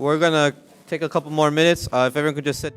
we're gonna take a couple more minutes. If everyone could just sit.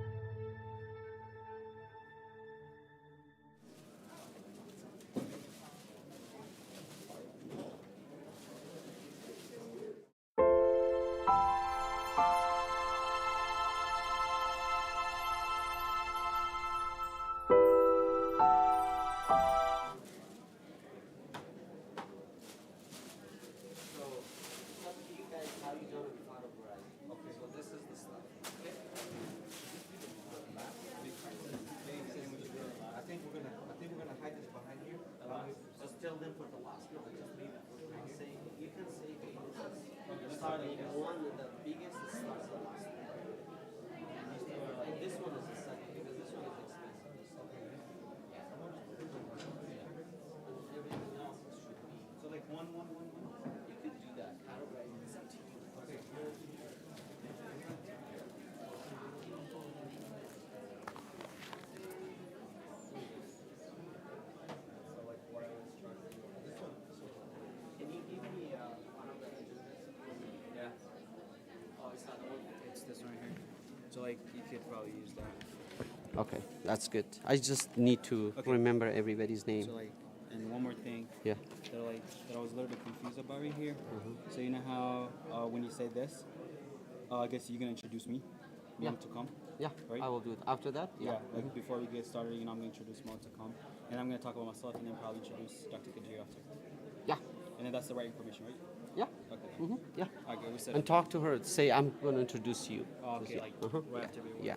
So like you could probably use that. Okay, that's good. I just need to remember everybody's name. So like, and one more thing. Yeah. That I was a little bit confused about right here. So you know how when you say this, I guess you're gonna introduce me. You want to come? Yeah, right? I will do it. After that? Yeah. Like before we get started, I'm gonna introduce Mo to come, and I'm gonna talk about myself, and then probably introduce Dr. Kajir after. Yeah. And then that's the right information, right? Yeah. Okay. Yeah. Okay, we said And talk to her. Say, I'm going to introduce you. Oh, okay, like right after we Yeah.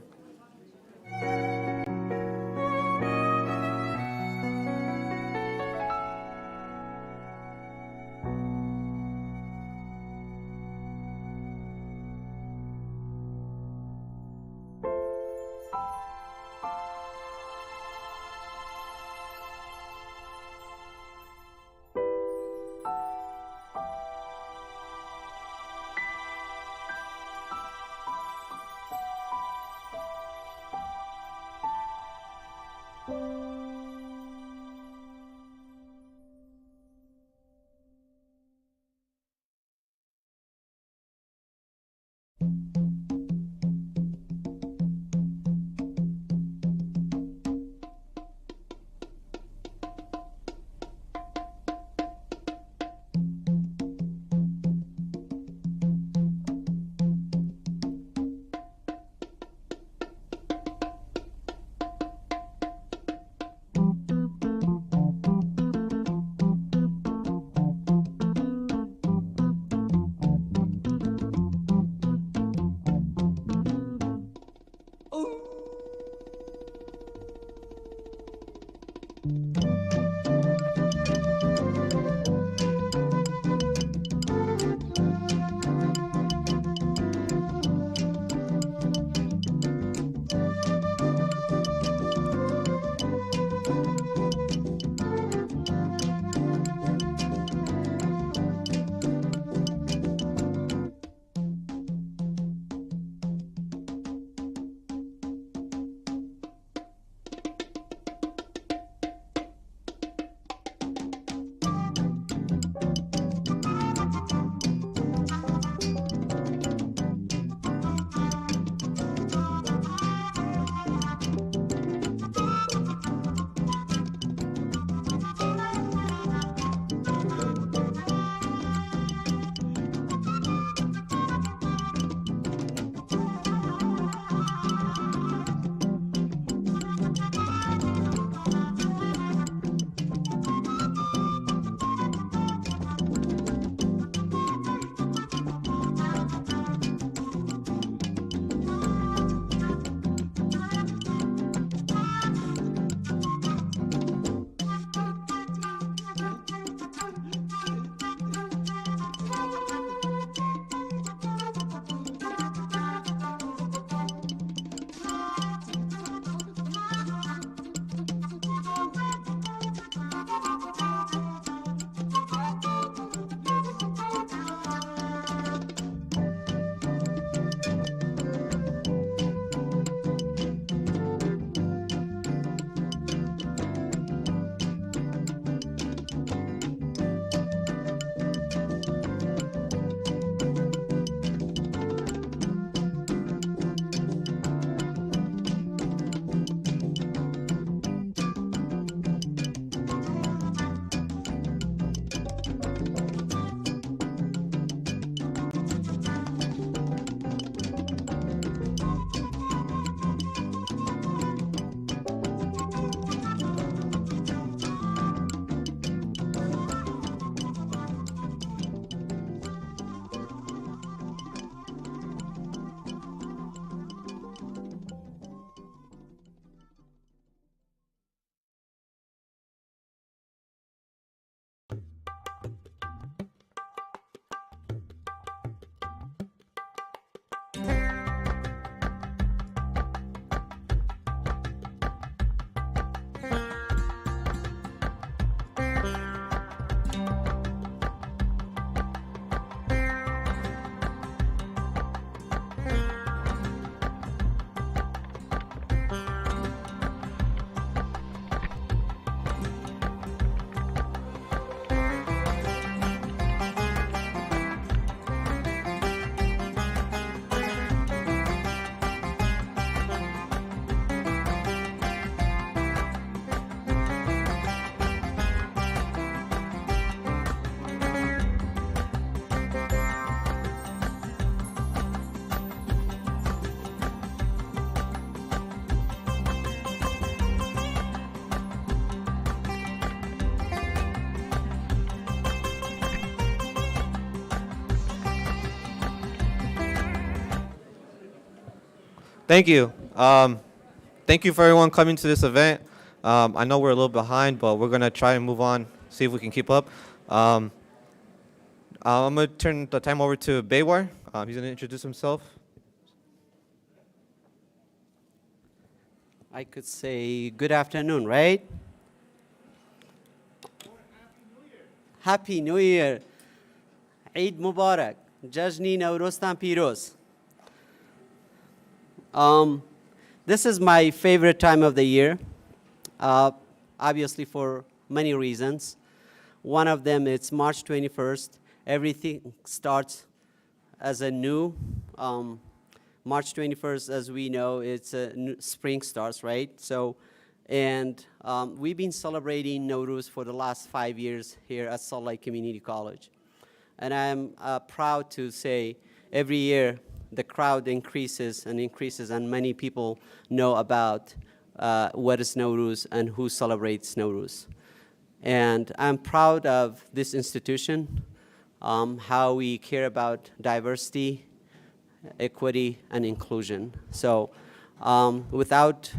Thank you. Thank you for everyone coming to this event. I know we're a little behind, but we're gonna try and move on, see if we can keep up. I'm gonna turn the time over to Baywar. He's gonna introduce himself. I could say good afternoon, right? Happy New Year. Eid Mubarak. Jajni Nowruztan Piroz. This is my favorite time of the year, obviously for many reasons. One of them, it's March 21st. Everything starts as a new. March 21st, as we know, it's a new spring starts, right? So, and we've been celebrating Nowruz for the last 5 years here at Salt Lake Community College. And I'm proud to say every year the crowd increases and increases, and many people know about what is Nowruz and who celebrates Nowruz. And I'm proud of this institution, how we care about diversity, equity, and inclusion. So without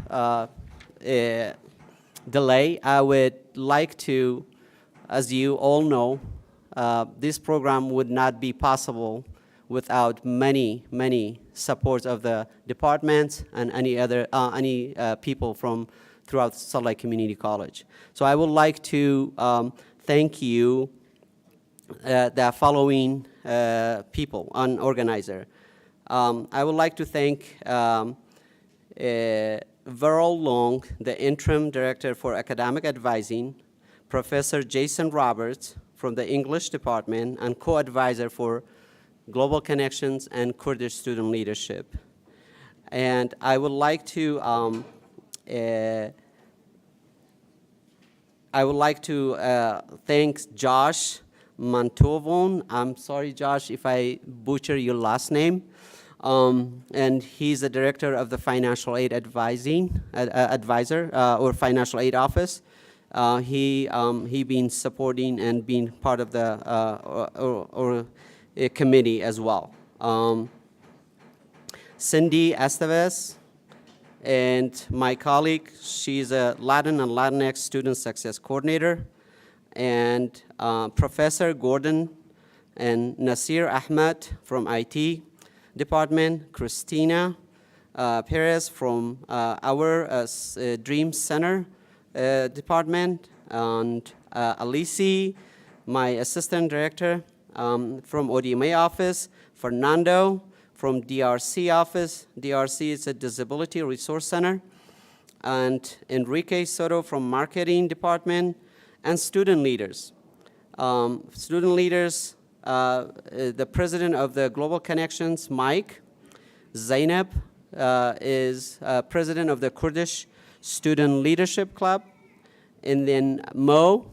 delay, I would like to, as you all know, this program would not be possible without many, many supports of the departments and any other people from throughout Salt Lake Community College. So I would like to thank you, the following people, an organizer. I would like to thank Verl Long, the Interim Director for Academic Advising, Professor Jason Roberts from the English Department, and co-advisor for Global Connections and Kurdish Student Leadership. And I would like to thank Josh Mantovon. I'm sorry, Josh, if I butcher your last name. And he's the director of the Financial Aid Advisor or Financial Aid Office. He been supporting and being part of the committee as well. Cindy Estevez, and my colleague, she's a Latin and Latinx Student Success Coordinator, and Professor Gordon and Nasir Ahmed from IT Department, Christina Perez from our Dream Center Department, and Alici, my Assistant Director from ODMA Office, Fernando from DRC Office. DRC is a Disability Resource Center, and Enrique Soto from Marketing Department, and student leaders. The president of the Global Connections, Mike. Zainab is president of the Kurdish Student Leadership Club. And then Mo,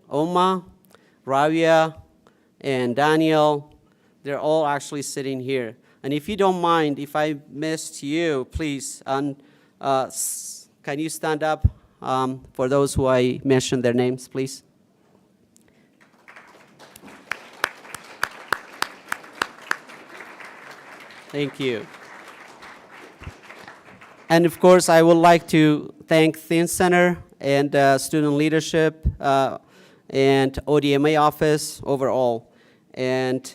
Oma, Ravia, and Daniel, they're all actually sitting here. And if you don't mind, if I missed you, please, can you stand up for those who I mentioned their names, please? Thank you. And of course, I would like to thank Thin Center and Student Leadership and ODMA Office overall. And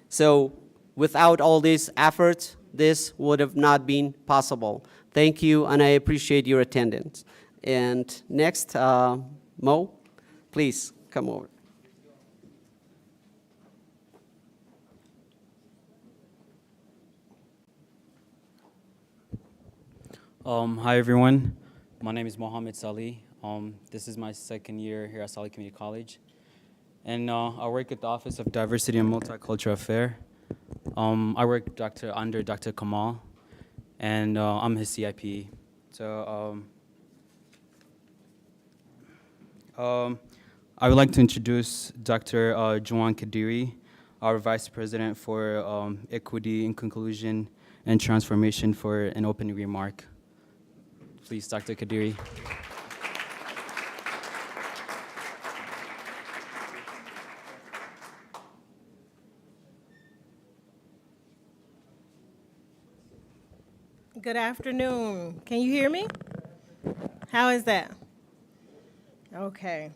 so without all these efforts, this would have not been possible. Thank you, and I appreciate your attendance. And next, Mo, please come over. Hi everyone, my name is Mohammed Salih. This is my second year here at Salt Lake Community College, and I work at the Office of Diversity and Multicultural Affairs. I work under Dr. Kamal, and I'm his CIP. So I would like to introduce Dr. Juan Kadiri, our Vice President for Equity, Inclusion, and Transformation, for an opening remark. Please, Dr. Kadiri. Good afternoon. Can you hear me? How is that? Okay.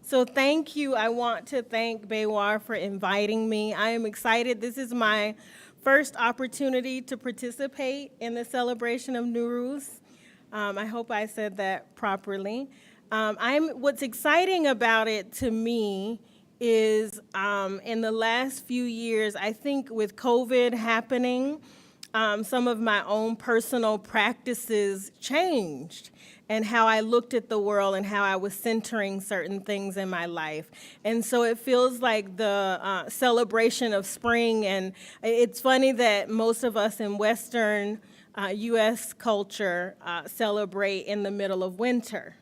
So thank you. I want to thank Baywar for inviting me. I am excited. This is my first opportunity to participate in the celebration of Nowruz. I hope I said that properly. What's exciting about it to me is in the last few years, I think with COVID happening, some of my own personal practices changed and how I looked at the world and how I was centering certain things in my life. And so it feels like the celebration of spring, and it's funny that most of us in Western U.S. culture celebrate in the middle of winter.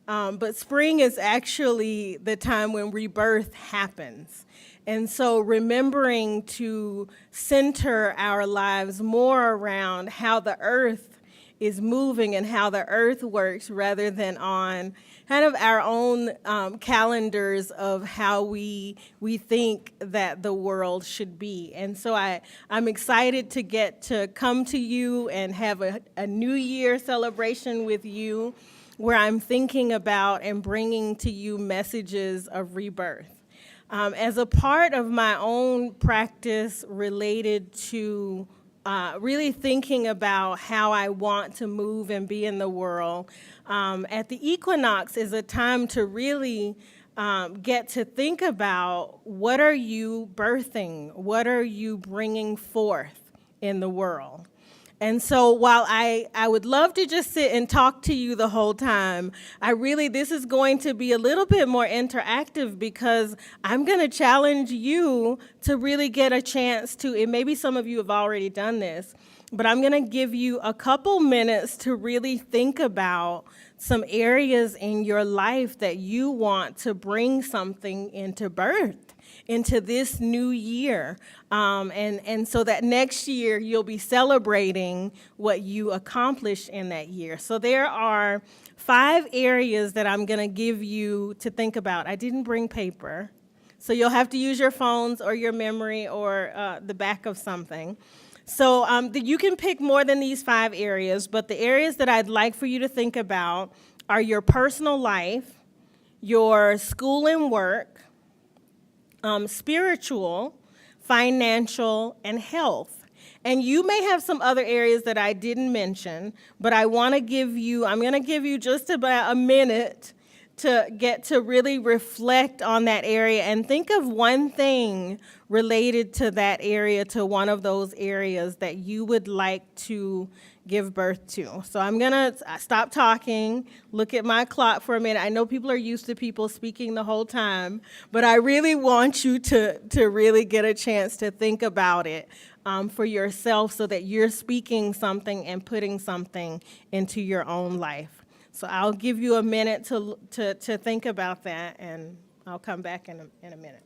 But spring is actually the time when rebirth happens. And so remembering to center our lives more around how the earth is moving and how the earth works rather than on kind of our own calendars of how we think that the world should be. And so I'm excited to get to come to you and have a New Year celebration with you where I'm thinking about and bringing to you messages of rebirth. As a part of my own practice related to really thinking about how I want to move and be in the world, at the equinox is a time to really get to think about what are you birthing, what are you bringing forth in the world. And so while I would love to just sit and talk to you the whole time, this is going to be a little bit more interactive because I'm going to challenge you to really get a chance to, and maybe some of you have already done this, but I'm going to give you a couple minutes to really think about some areas in your life that you want to bring something into birth, into this new year. And so that next year you'll be celebrating what you accomplished in that year. So there are 5 areas that I'm going to give you to think about. I didn't bring paper, so you'll have to use your phones or your memory or the back of something. So you can pick more than these 5 areas, but the areas that I'd like for you to think about are your personal life, your school and work, spiritual, financial, and health. And you may have some other areas that I didn't mention, but I'm going to give you just about a minute to get to really reflect on that area and think of one thing related to that area, to one of those areas that you would like to give birth to. So I'm going to stop talking, look at my clock for a minute. I know people are used to people speaking the whole time, but I really want you to really get a chance to think about it for yourself so that you're speaking something and putting something into your own life. So I'll give you a minute to think about that, and I'll come back in a minute.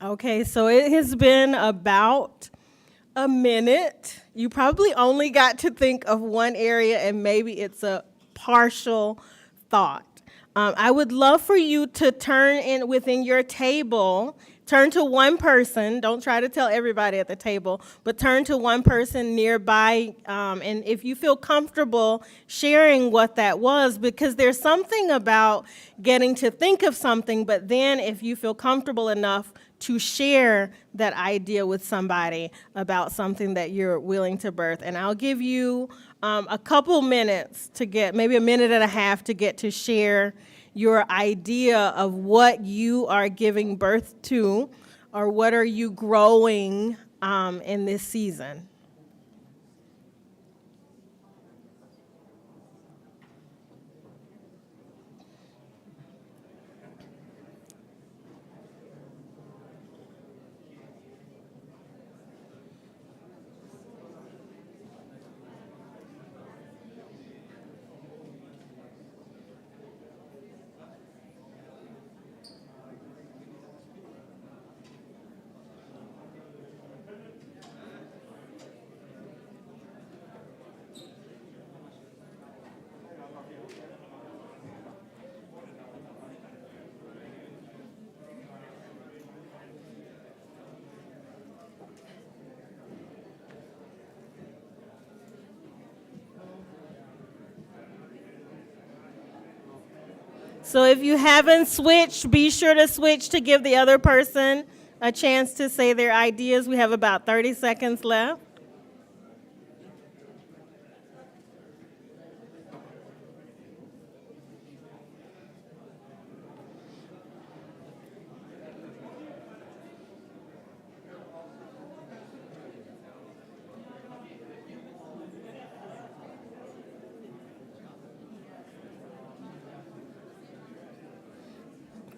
Okay, so it has been about a minute. You probably only got to think of one area, and maybe it's a partial thought. I would love for you to turn within your table, turn to one person. Don't try to tell everybody at the table, but turn to one person nearby, and if you feel comfortable sharing what that was, because there's something about getting to think of something, but then if you feel comfortable enough to share that idea with somebody about something that you're willing to birth. And I'll give you a couple minutes to get, maybe a minute and a half to get to share your idea of what you are giving birth to, or what are you growing in this season. So if you haven't switched, be sure to switch to give the other person a chance to say their ideas. We have about 30 seconds left.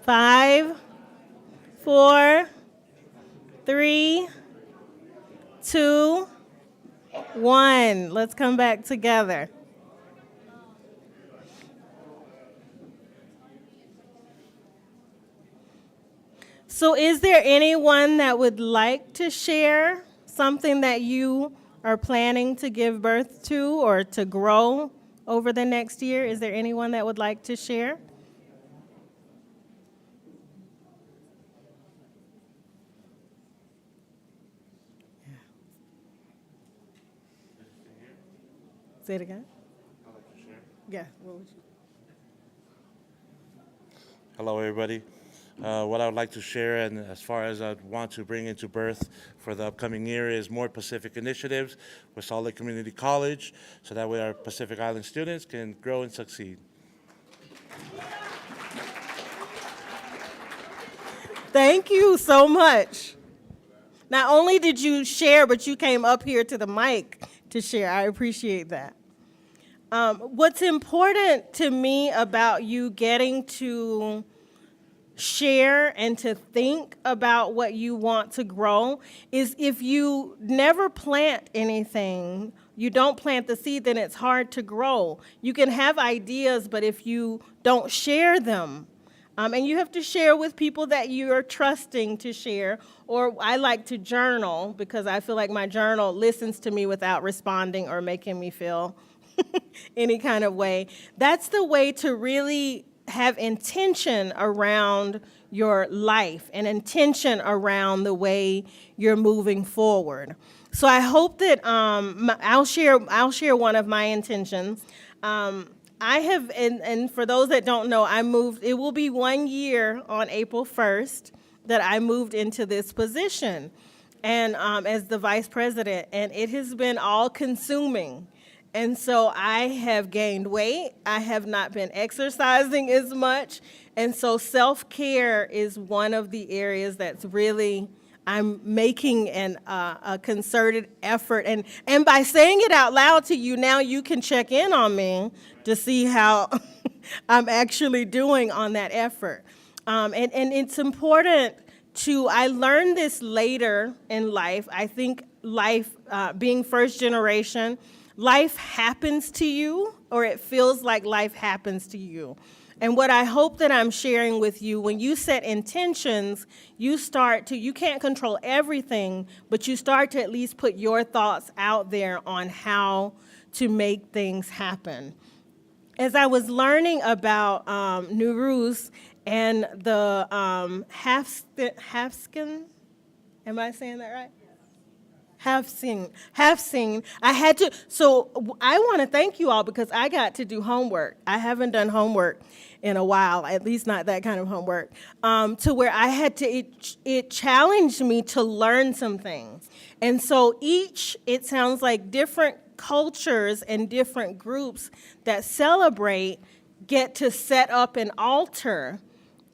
Five, 4, 3, 2, 1. Let's come back together. So is there anyone that would like to share something that you are planning to give birth to or to grow over the next year? Is there anyone that would like to share? Say it again. I'd like to share. Yeah. What would you? Hello, everybody. What I would like to share, and as far as I want to bring into birth for the upcoming year, is more Pacific initiatives with Salt Lake Community College, so that way our Pacific Island students can grow and succeed. Thank you so much. Not only did you share, but you came up here to the mic to share. I appreciate that. What's important to me about you getting to share and to think about what you want to grow is if you never plant anything, you don't plant the seed, then it's hard to grow. You can have ideas, but if you don't share them, and you have to share with people that you're trusting to share, or I like to journal because I feel like my journal listens to me without responding or making me feel any kind of way. That's the way to really have intention around your life and intention around the way you're moving forward. So I hope that I'll share one of my intentions. I have, and for those that don't know, I moved, it will be 1 year on April 1st that I moved into this position and as the vice president, and it has been all consuming. And so I have gained weight. I have not been exercising as much. And so self-care is one of the areas that's really, I'm making a concerted effort. And by saying it out loud to you, now you can check in on me to see how I'm actually doing on that effort. And it's important to, I learned this later in life. I think life, being first generation, life happens to you, or it feels like life happens to you. And what I hope that I'm sharing with you, when you set intentions, you start to, you can't control everything, but you start to at least put your thoughts out there on how to make things happen. As I was learning about Nowruz and the Hafskin, am I saying that right? Have seen. I had to, so I want to thank you all because I got to do homework. I haven't done homework in a while, at least not that kind of homework, to where I had to, it challenged me to learn some things. And so it sounds like different cultures and different groups that celebrate get to set up an altar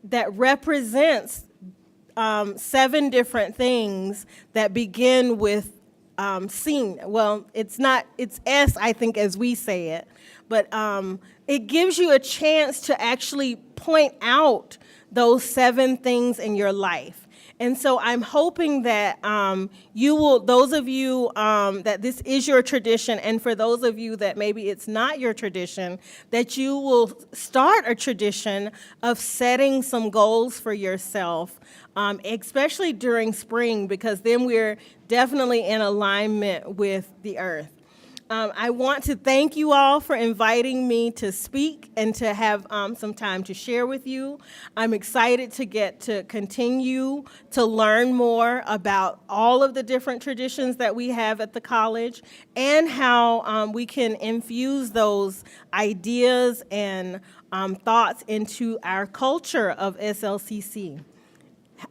that represents 7 different things that begin with seen. Well, it's S, I think, as we say it, but it gives you a chance to actually point out those 7 things in your life. And so I'm hoping that you will, those of you that this is your tradition, and for those of you that maybe it's not your tradition, that you will start a tradition of setting some goals for yourself, especially during spring, because then we're definitely in alignment with the earth. I want to thank you all for inviting me to speak and to have some time to share with you. I'm excited to get to continue to learn more about all of the different traditions that we have at the college and how we can infuse those ideas and thoughts into our culture of SLCC.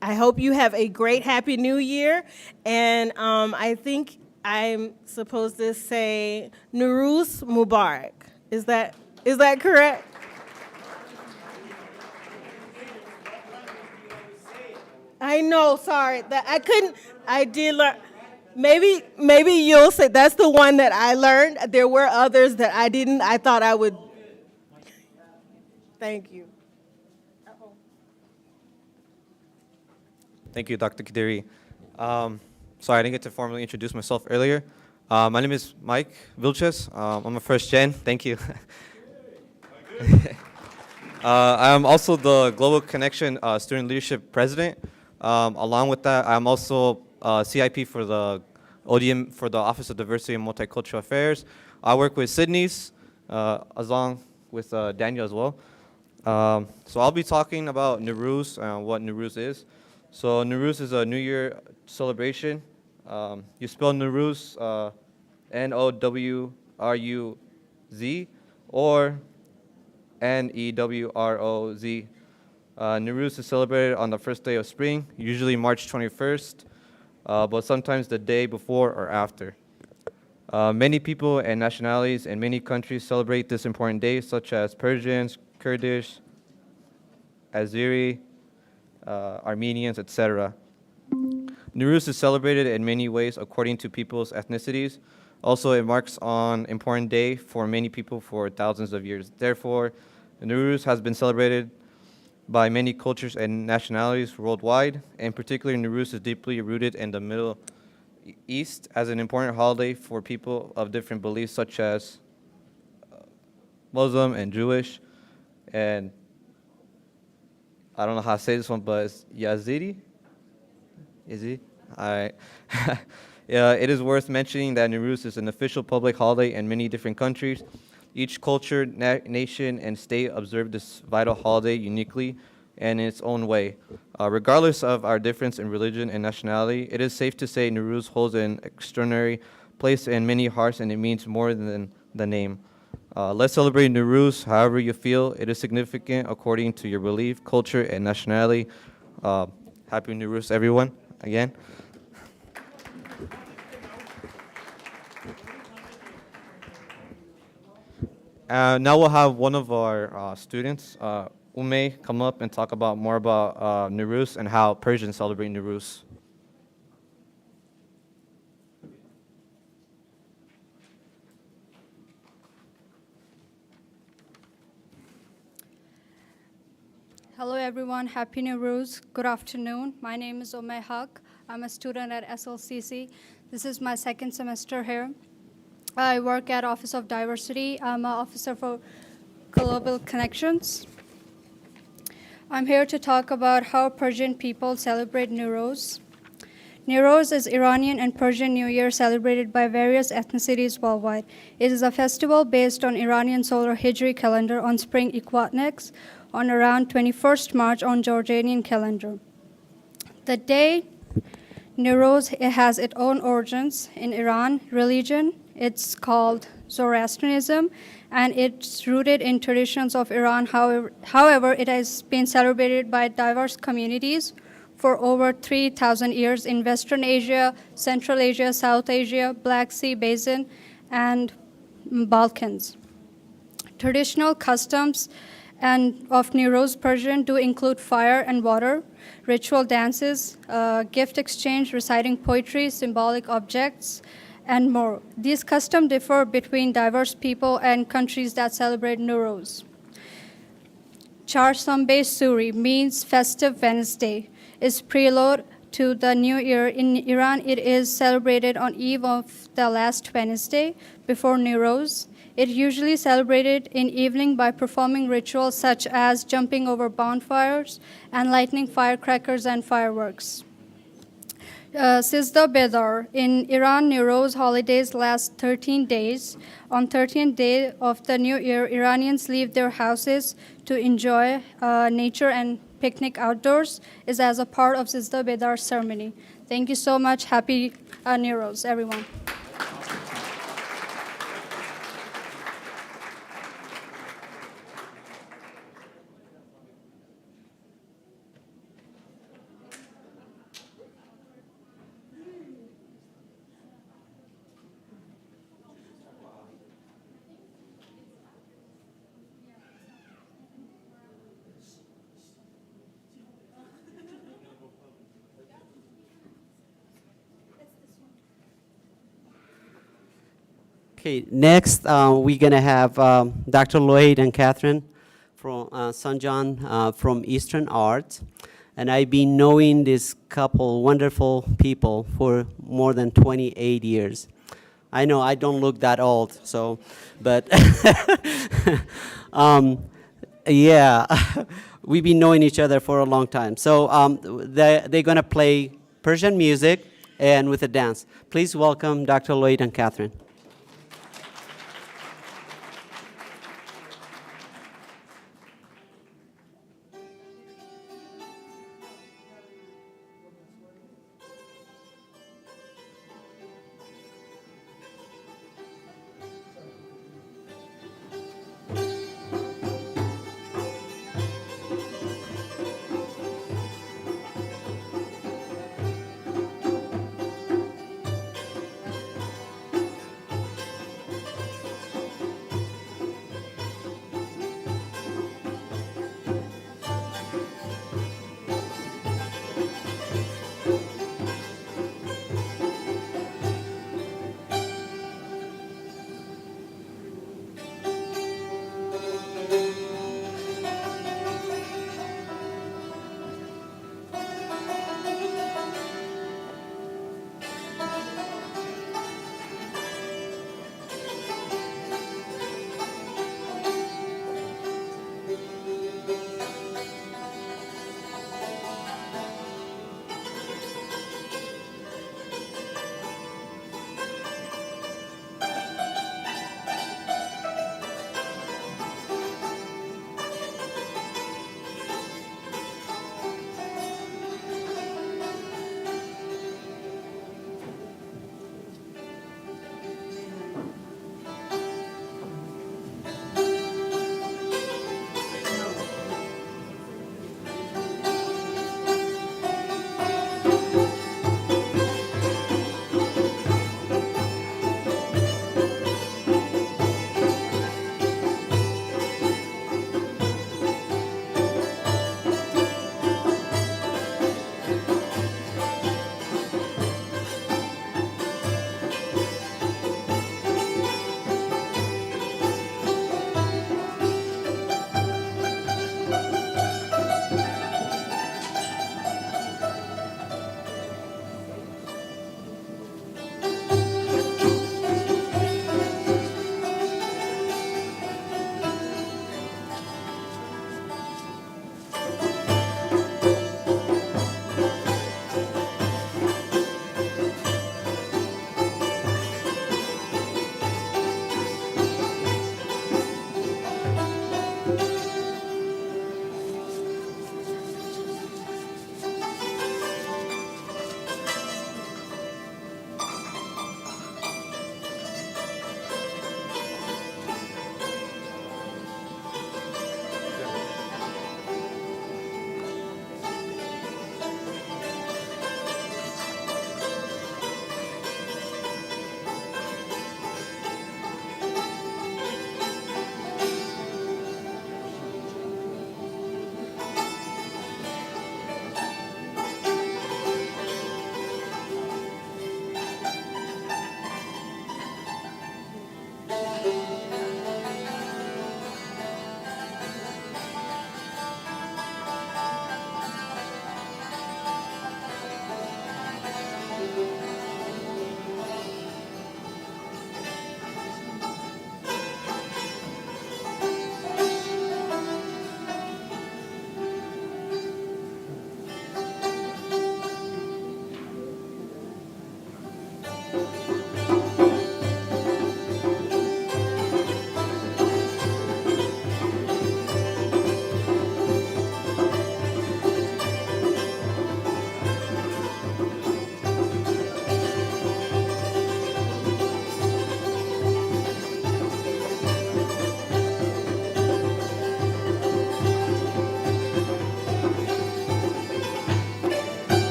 I hope you have a great Happy New Year, and I think I'm supposed to say Nowruz Mubarak. Is that correct? I know, sorry. That I couldn't, I did learn. Maybe you'll say, that's the one that I learned. There were others that I didn't. I thought I would. Thank you. Thank you, Dr. Kadiri. Sorry, I didn't get to formally introduce myself earlier. My name is Mike Vilches. I'm a first gen. Thank you. I'm also the Global Connection Student Leadership President. Along with that, I'm also CIP for the ODM for the Office of Diversity and Multicultural Affairs. I work with Sydney's, along with Daniel as well. So I'll be talking about Nowruz and what Nowruz is. So Nowruz is a New Year celebration. You spell Nowruz Nowruz or Newroz. Nowruz is celebrated on the first day of spring, usually March 21st, but sometimes the day before or after. Many people and nationalities in many countries celebrate this important day, such as Persians, Kurdish, Azeri, Armenians, etc. Nowruz is celebrated in many ways according to people's ethnicities. Also, it marks an important day for many people for thousands of years. Therefore, Nowruz has been celebrated by many cultures and nationalities worldwide, and particularly Nowruz is deeply rooted in the Middle East as an important holiday for people of different beliefs such as Muslim and Jewish, and I don't know how to say this one, but it's Yazidi? Is he? All right. Yeah, it is worth mentioning that Nowruz is an official public holiday in many different countries. Each culture, nation, and state observe this vital holiday uniquely and in its own way. Regardless of our difference in religion and nationality, it is safe to say Nowruz holds an extraordinary place in many hearts, and it means more than the name. Let's celebrate Nowruz however you feel. It is significant according to your belief, culture, and nationality. Happy Nowruz, everyone, again. Now we'll have one of our students, Ume, come up and talk about more about Nowruz and how Persians celebrate Nowruz. Hello everyone, Happy Nowruz. Good afternoon. My name is Ume Haq. I'm a student at SLCC. This is my second semester here. I work at Office of Diversity. I'm an officer for Global Connections. I'm here to talk about how Persian people celebrate Newroz. Newroz is Iranian and Persian New Year celebrated by various ethnicities worldwide. It is a festival based on Iranian solar Hijri calendar on spring equinox on around 21st March on Jordanian calendar. The day Newroz has its own origins in Iran religion. It's called Zoroastrianism, and it's rooted in traditions of Iran. However, it has been celebrated by diverse communities for over 3,000 years in Western Asia, Central Asia, South Asia, Black Sea Basin, and Balkans. Traditional customs and of Newroz Persian do include fire and water, ritual dances, gift exchange, reciting poetry, symbolic objects, and more. These customs differ between diverse people and countries that celebrate Nowruz. Charshanbe Suri means festive Wednesday, is prelude to the New Year. In Iran, it is celebrated on eve of the last Wednesday before Nowruz. It usually celebrated in evening by performing rituals such as jumping over bonfires and lighting firecrackers and fireworks. Sizda Bedar. In Iran, Nowruz holidays last 13 days. On 13th day of the New Year, Iranians leave their houses to enjoy nature and picnic outdoors is as a part of Sizda Bedar ceremony. Thank you so much. Happy Nowruz, everyone. Okay, next we're gonna have Dr. Lloyd and Catherine from Sanjan from Eastern Art, and I've been knowing this couple wonderful people for more than 28 years. I know I don't look that old, so, but yeah, we've been knowing each other for a long time. So they're gonna play Persian music and with a dance. Please welcome Dr. Lloyd and Catherine.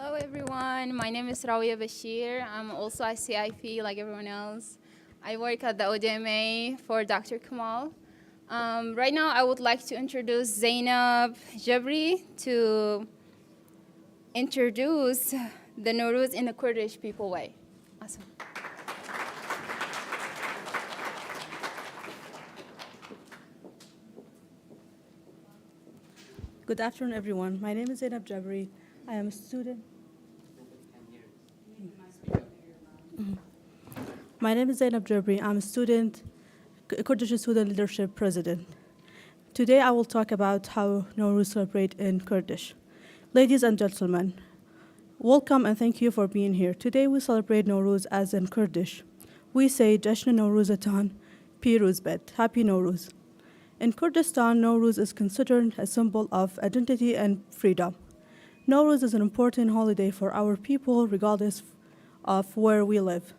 Hello, everyone. My name is Rawia Bashir. I'm also a CIP like everyone else. I work at the ODMA for Dr. Kamal. Right now, I would like to introduce Zainab Jabri to introduce the Nowruz in a Kurdish people way. Awesome. Good afternoon, everyone. My name is Zainab Jabri. I am a student. My name is Zainab Jabri. I'm a student, Kurdish Student Leadership President. Today, I will talk about how Nowruz celebrate in Kurdish. Ladies and gentlemen, welcome and thank you for being here. Today, we celebrate Nowruz as in Kurdish. We say Jashn Nowruzatan, Piruz Bet, Happy Nowruz. In Kurdistan, Nowruz is considered a symbol of identity and freedom. Nowruz is an important holiday for our people, regardless of where we live.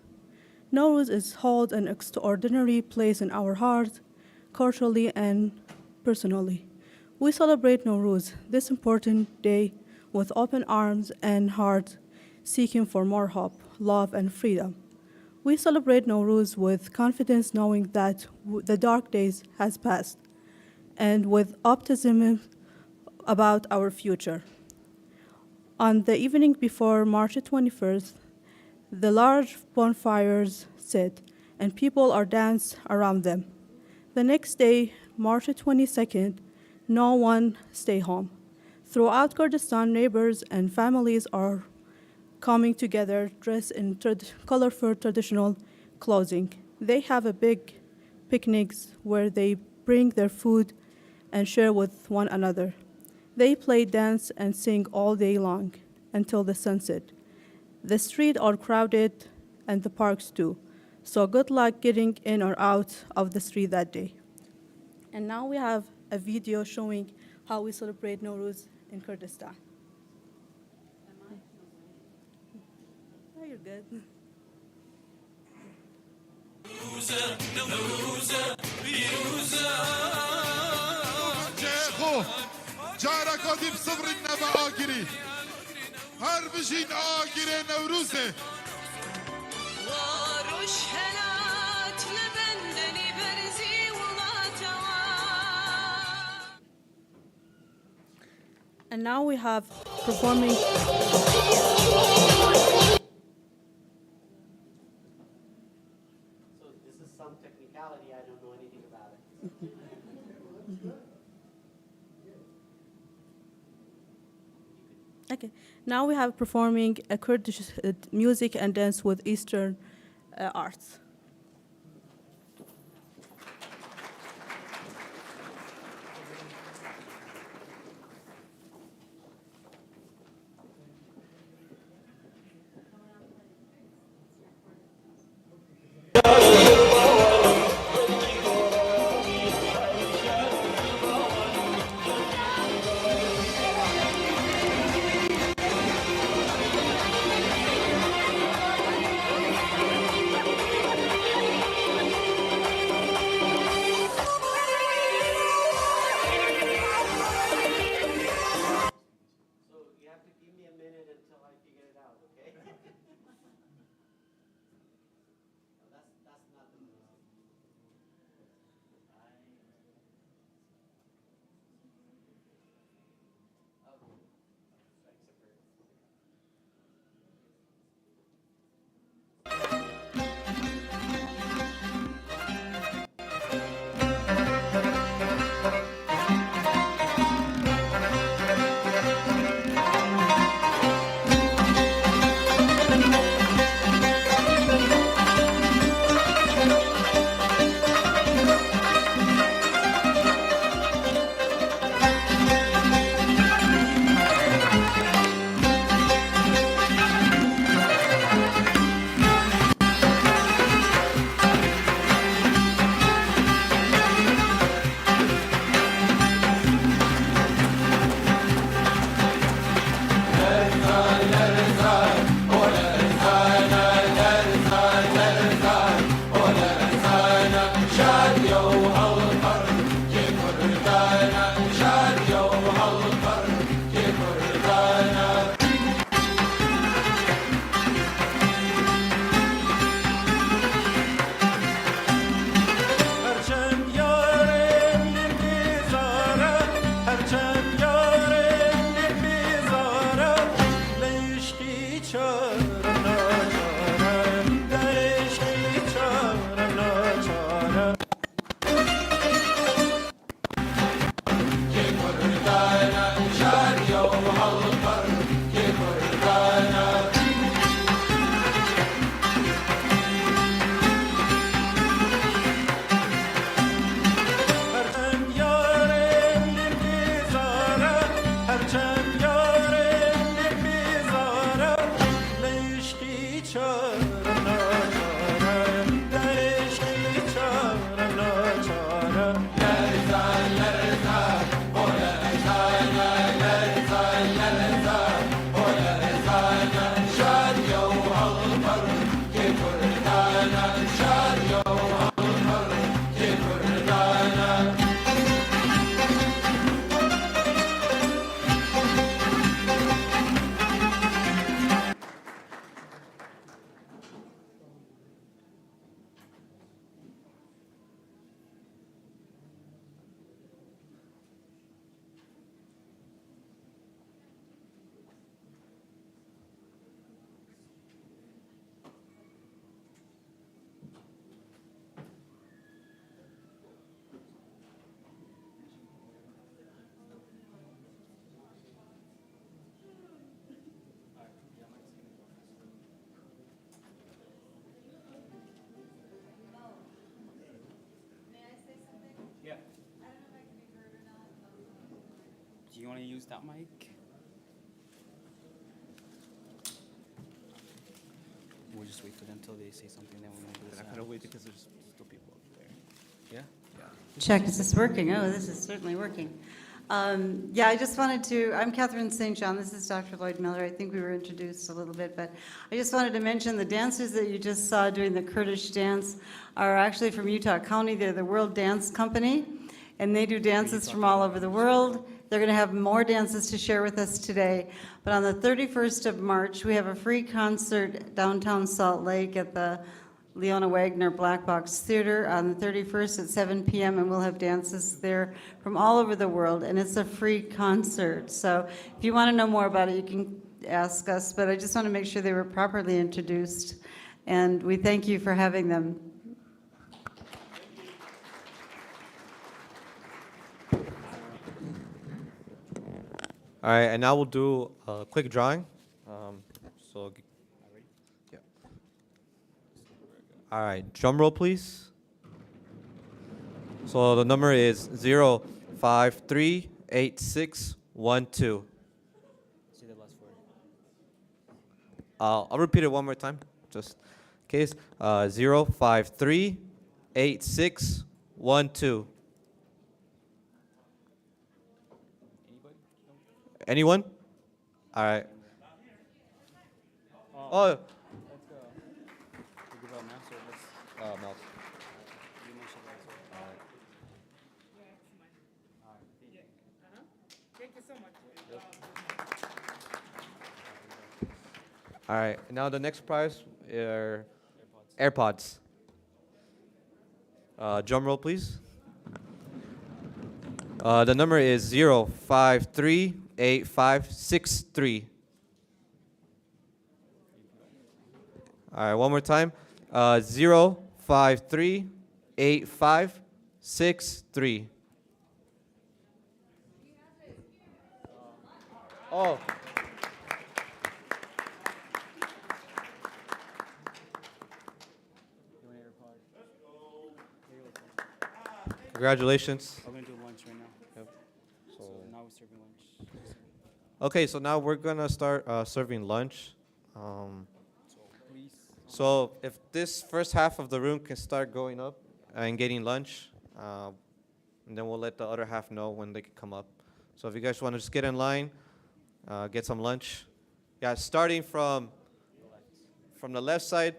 Nowruz is held an extraordinary place in our hearts, culturally and personally. We celebrate Nowruz, this important day, with open arms and hearts, seeking for more hope, love, and freedom. We celebrate Nowruz with confidence, knowing that the dark days has passed, and with optimism about our future. On the evening before March 21st, the large bonfires sit, and people are danced around them. The next day, March 22nd, no one stay home. Throughout Kurdistan, neighbors and families are coming together, dressed in colorful traditional clothing. They have a big picnics where they bring their food and share with one another. They play, dance, and sing all day long until the sunset. The streets are crowded and the parks too. So good luck getting in or out of the street that day. And now we have a video showing how we celebrate Nowruz in Kurdistan. Oh, you're good. جارك ودي بصبر النبا آقري هر بجين آقري نوروزه واروش هلات لبندني برزي وما And now we have performing. So this is some technicality, I don't know anything about it. Okay, now we have performing a Kurdish music and dance with Eastern arts. Do you want to use that mic? We'll just wait for them until they say something, then we're going to do this. I'm not gonna wait because there's still people up there. Yeah? Check, is this working? Oh, this is certainly working. Yeah, I just wanted to, I'm Catherine St. John, this is Dr. Lloyd Miller. I think we were introduced a little bit, but I just wanted to mention the dancers that you just saw doing the Kurdish dance are actually from Utah County. They're the World Dance Company, and they do dances from all over the world. They're going to have more dances to share with us today. But on the 31st of March, we have a free concert downtown Salt Lake at the Leona Wagner Black Box Theater on the 31st at 7 p.m. and we'll have dances there from all over the world, and it's a free concert. So if you want to know more about it, you can ask us, but I just want to make sure they were properly introduced, and we thank you for having them. All right, and now we'll do a quick drawing. Yeah. All right, drum roll, please. So the number is 0538612. Say the last word. I'll repeat it one more time, just in case. 0538612. Anyone? All right. Oh. Let's go. We'll give out mouse or let's... Mouse. You mentioned that as well. All right. Now the next prize are AirPods. Drum roll, please. The number is 0538563. All right, one more time. 0538563. Oh. Congratulations. We're going to do lunch right now. Yep. So now we're serving lunch. Okay, so now we're gonna start serving lunch. So please. So if this first half of the room can start going up and getting lunch, and then we'll let the other half know when they can come up. So if you guys want to just get in line, get some lunch. Yeah, starting from the left side.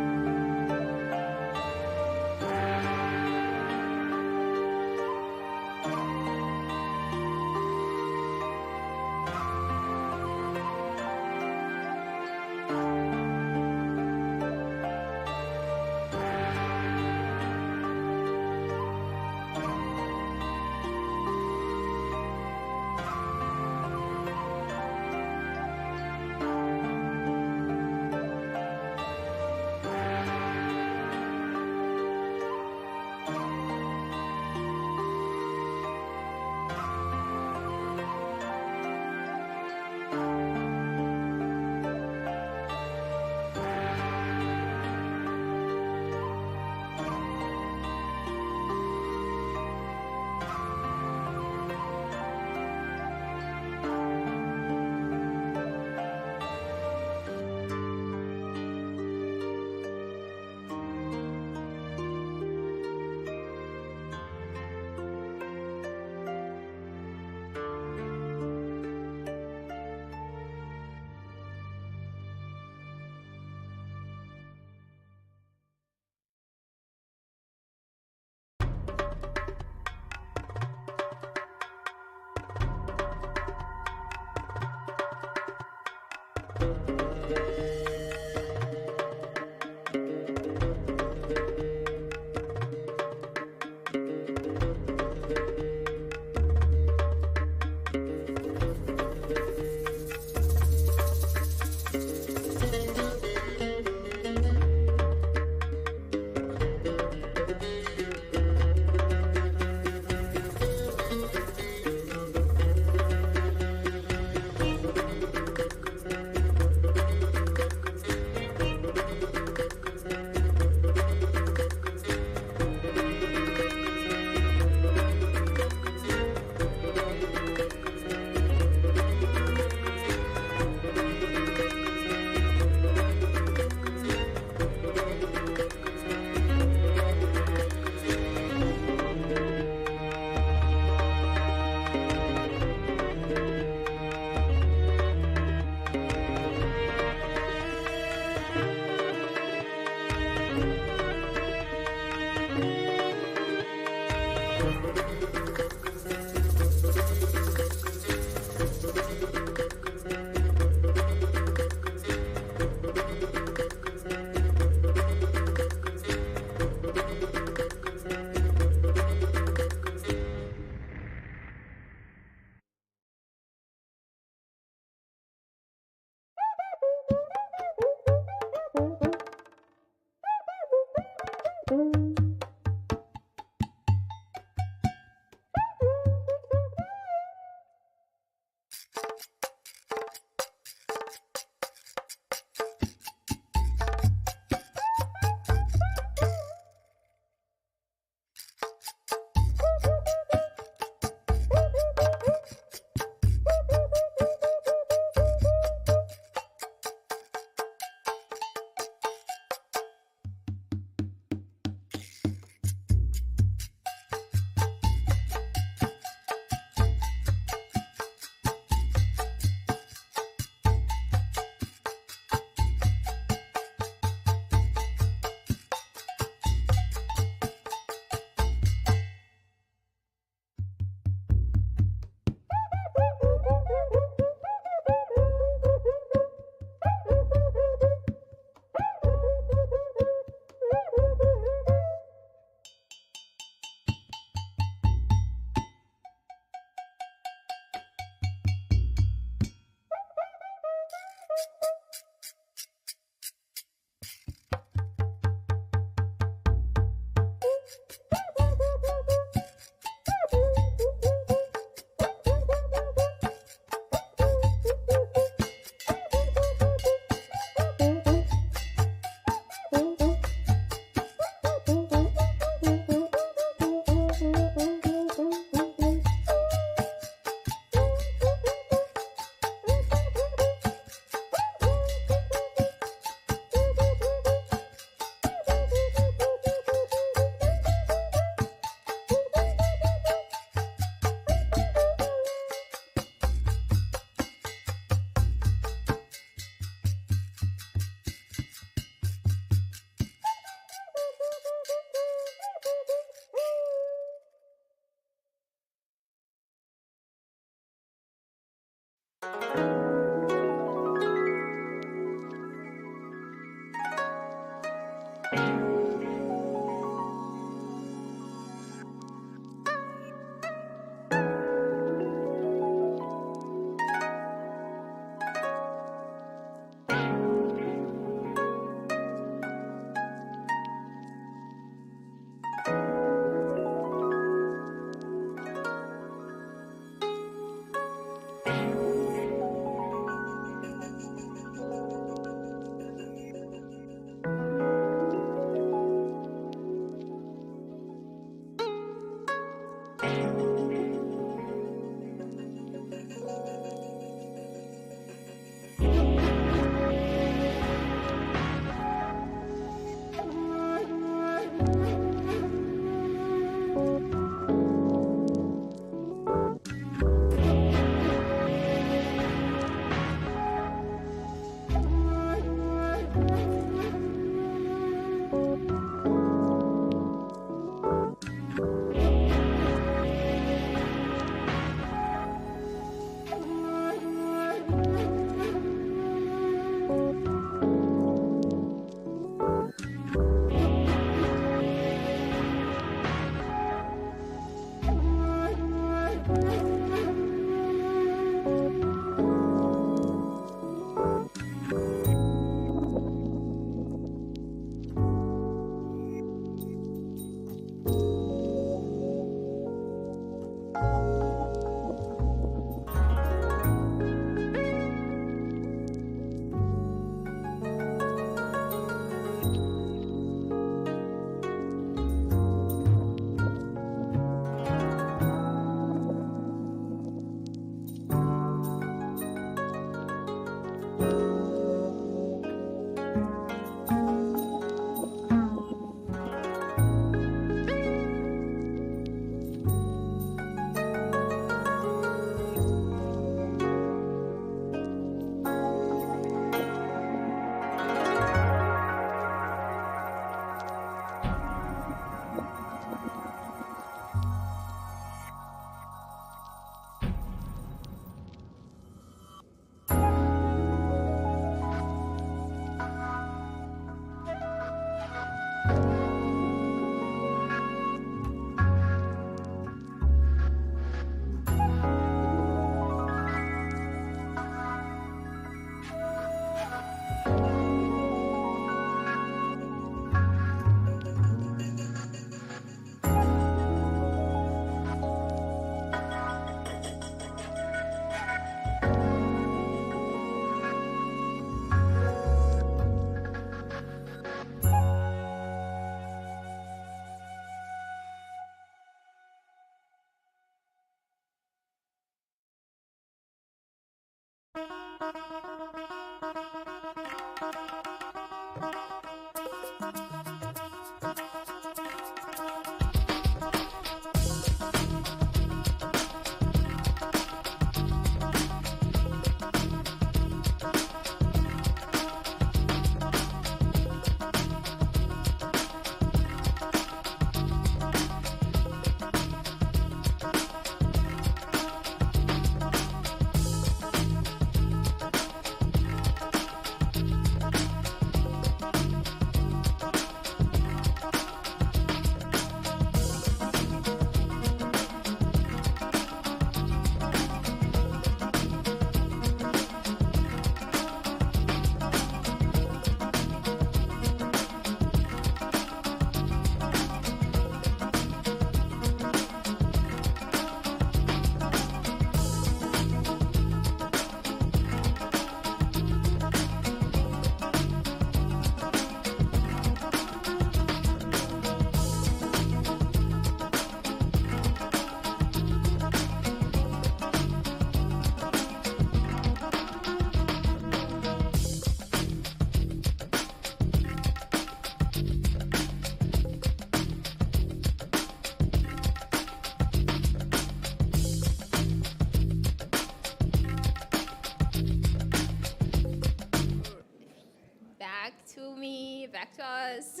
Back to us.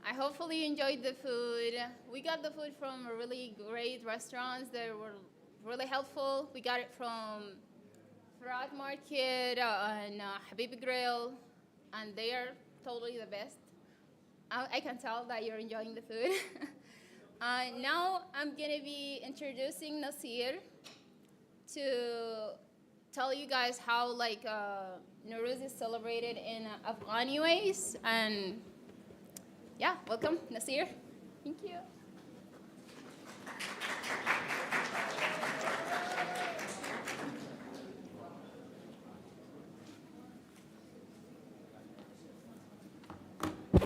I hopefully you enjoyed the food. We got the food from really great restaurants that were really helpful. We got it from Farad Market and Habibi Grill, and they are totally the best. I can tell that you're enjoying the food. Now I'm gonna be introducing Nasir to tell you guys how Nowruz is celebrated in Afghani ways. And yeah, welcome, Nasir. Thank you.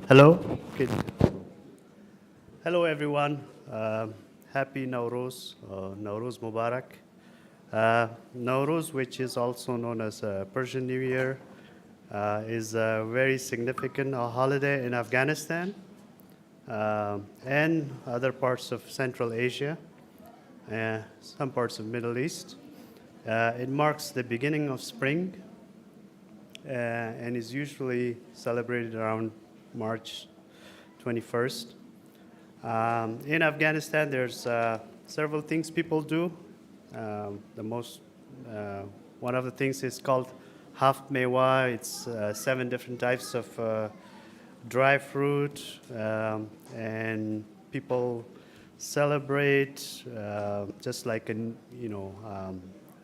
Hello. Okay. Hello, everyone. Happy Nowruz, Nowruz Mubarak. Nowruz, which is also known as Persian New Year, is a very significant holiday in Afghanistan and other parts of Central Asia, some parts of Middle East. It marks the beginning of spring and is usually celebrated around March 21st. In Afghanistan, there's several things people do. One of the things is called Haft Mewa. It's 7 different types of dry fruit, and people celebrate just like a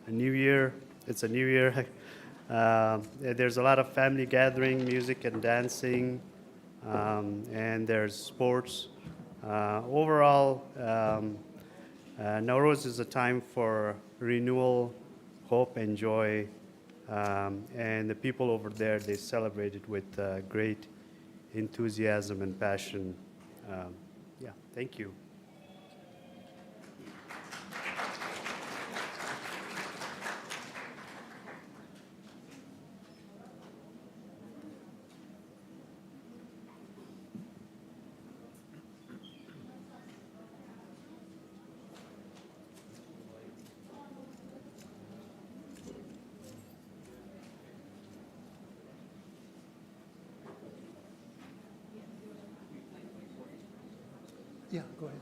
new year. It's a new year There's a lot of family gathering, music and dancing, and there's sports. Overall, Nowruz is a time for renewal, hope, and joy. And the people over there, they celebrate it with great enthusiasm and passion. Yeah, thank you. Yeah, go ahead.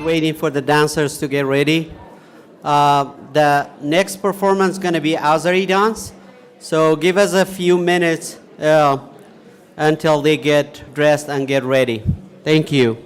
Waiting for the dancers to get ready. The next performance is going to be Azeri dance. So give us a few minutes until they get dressed and get ready. Thank you.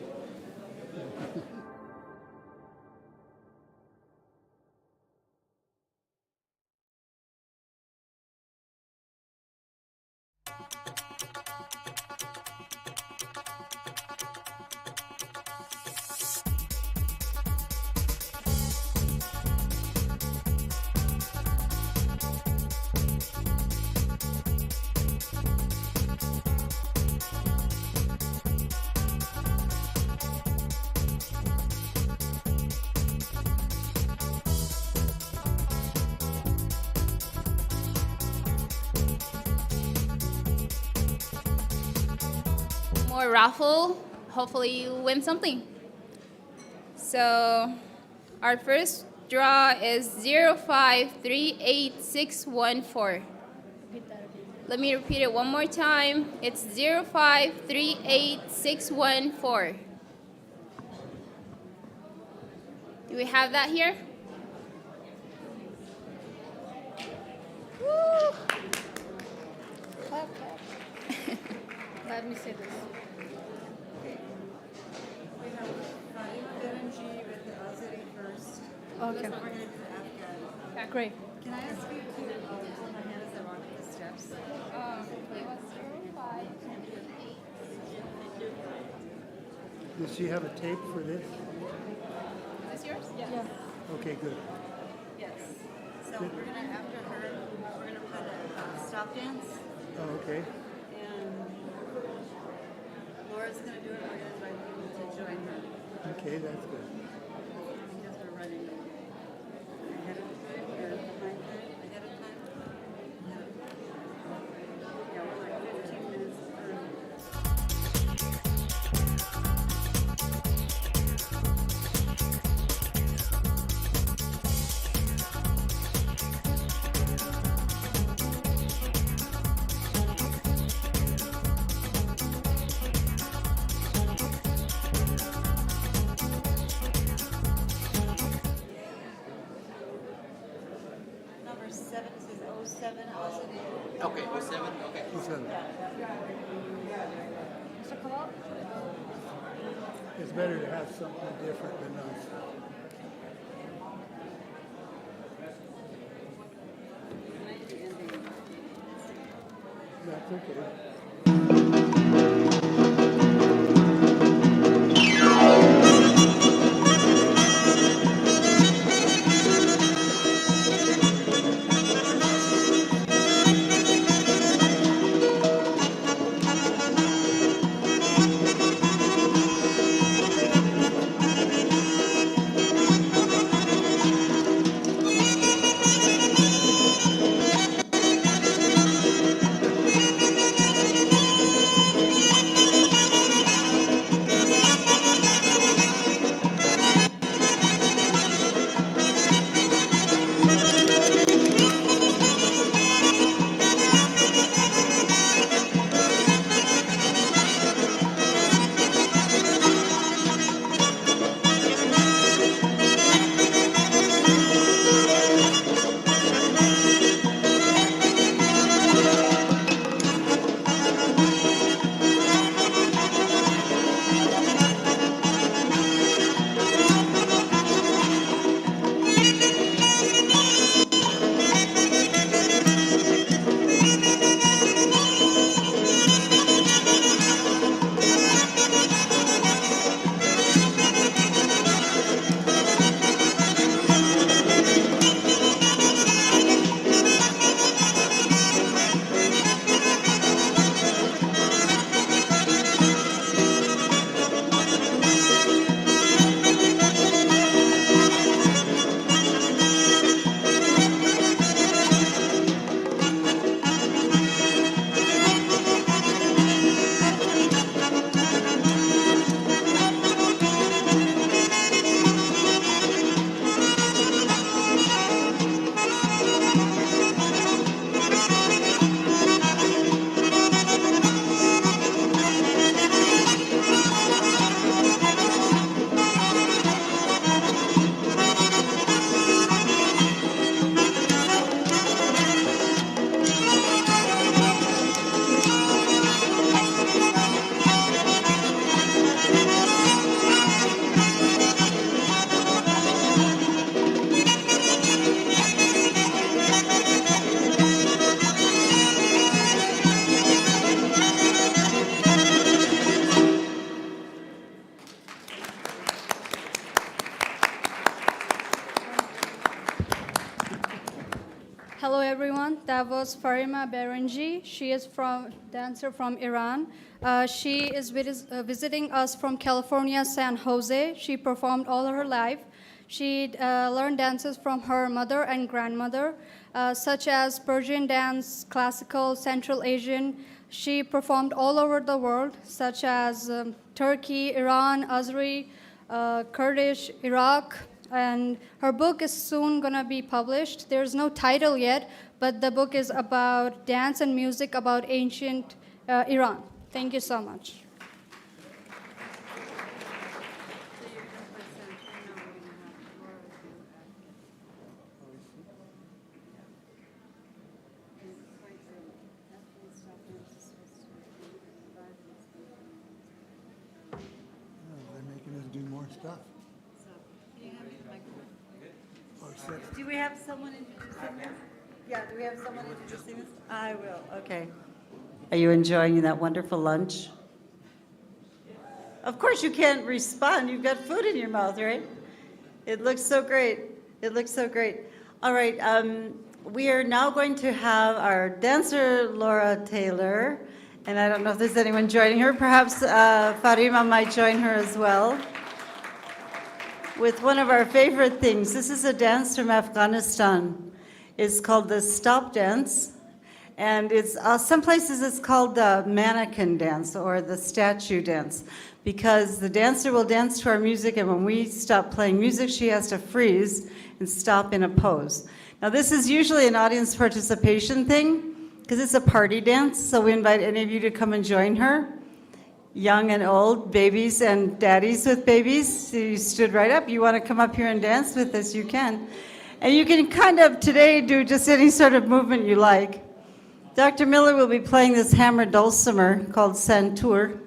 more raffle. Hopefully you win something. So our first draw is 0538614. Let me repeat it one more time. It's 0538614. Do we have that here? Woo! Clap, clap. Let me say this. We have Berenji with the Azeri first. Okay. We're going to do Afghan. Okay, great. Can I ask you to hold my hand as I walk up the steps? Does she have a tape for this? Is this yours? Yeah. Okay, good. Yes. So we're going to, after her, we're going to play the stop dance. Oh, okay. And Laura's going to do it. We're going to invite people to join her. Okay, that's good. Because we're running ahead of time or behind time, ahead of time. Ahead of time. Yeah, we're like 15 minutes early. Number 7 says 07 Azeri. Okay, 07, okay. It's better to have something different than us. That's okay. Hello everyone, that was Farima Berenji. She is from dancer from Iran. She is visiting us from California, San Jose. She performed all her life. She learned dances from her mother and grandmother. such as Persian dance, classical, Central Asian. She performed all over the world, such as Turkey, Iran, Azeri, Kurdish, Iraq, and her book is soon going to be published. There's no title yet, but the book is about dance and music about ancient Iran. Thank you so much. They're making us do more stuff. Oh, six. Do we have someone introducing this? Yeah, do we have someone introducing this? I will, okay. Are you enjoying that wonderful lunch? Of course you can't respond, you've got food in your mouth, right? It looks so great, it looks so great. All right, we are now going to have our dancer, Laura Taylor, and I don't know if there's anyone joining her, perhaps Farima might join her as well, with one of our favorite things. This is a dance from Afghanistan. It's called the stop dance. And it's some places it's called the mannequin dance or the statue dance, because the dancer will dance to our music, and when we stop playing music, she has to freeze and stop in a pose. Now this is usually an audience participation thing, because it's a party dance, so we invite any of you to come and join her. Young and old, babies and daddies with babies. So you stood right up. You want to come up here and dance with us, you can. And you can kind of today do just any sort of movement you like. Dr. Miller will be playing this hammered dulcimer called santur,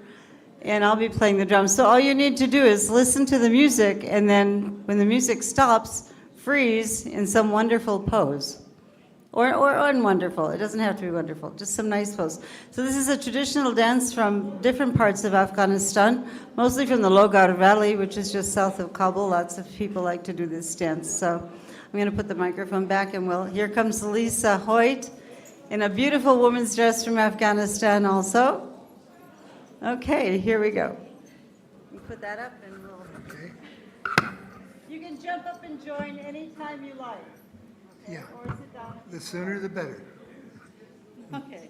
and I'll be playing the drums. So all you need to do is listen to the music, and then when the music stops, freeze in some wonderful pose. Or unwonderful. It doesn't have to be wonderful, just some nice pose. So this is a traditional dance from different parts of Afghanistan, mostly from the Logar Valley, which is just south of Kabul. Lots of people like to do this dance. So I'm going to put the microphone back, and here comes Lisa Hoyt in a beautiful woman's dress from Afghanistan also. Okay, here we go. You put that up and we'll... Okay. You can jump up and join anytime you like. Okay? Yeah. Or sit down. The sooner the better. Okay.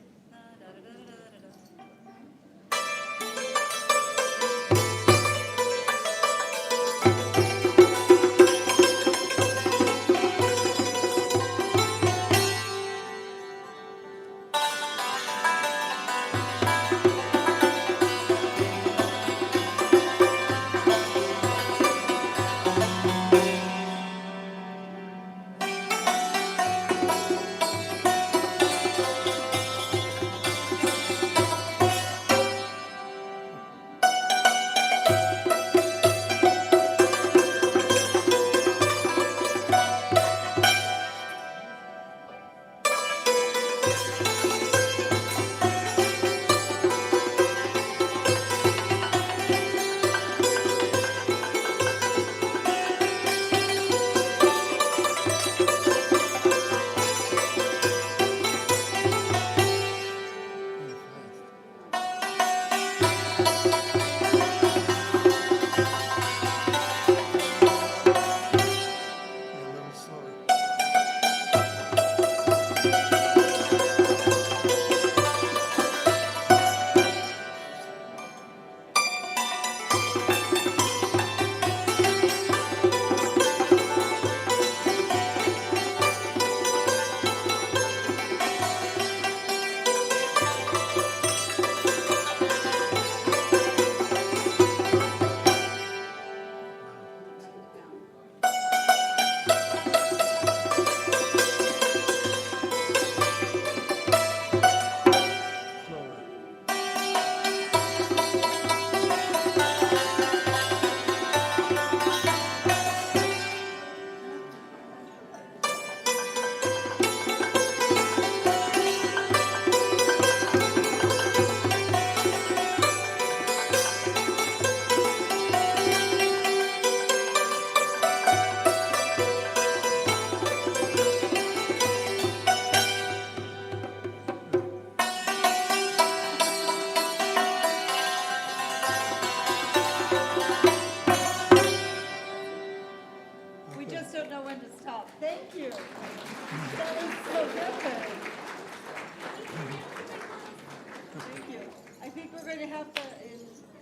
going to have to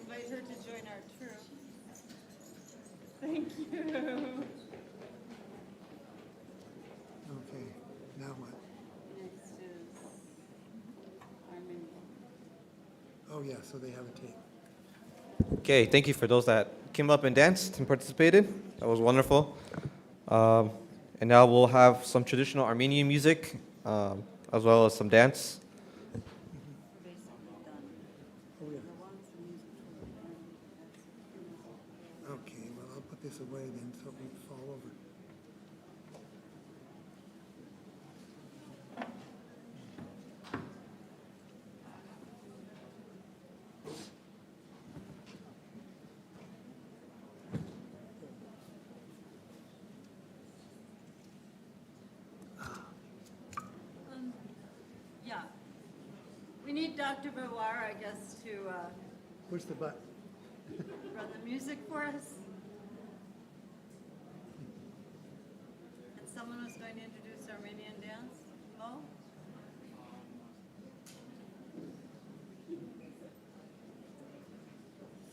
invite her to join our troupe. Thank you. Okay, now what? Next is Arminian. Oh, yeah, so they have a tape. Okay, thank you for those that came up and danced and participated. That was wonderful. And now we'll have some traditional Armenian music, as well as some dance. Oh, yeah. Okay, well, I'll put this away then so it won't fall over. Yeah. We need Dr. Bewar, I guess, to Push the button. run the music for us. And someone was going to introduce Armenian dance. Mo?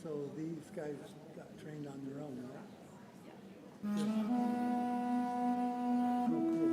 So these guys got trained on their own, right? Oh, cool.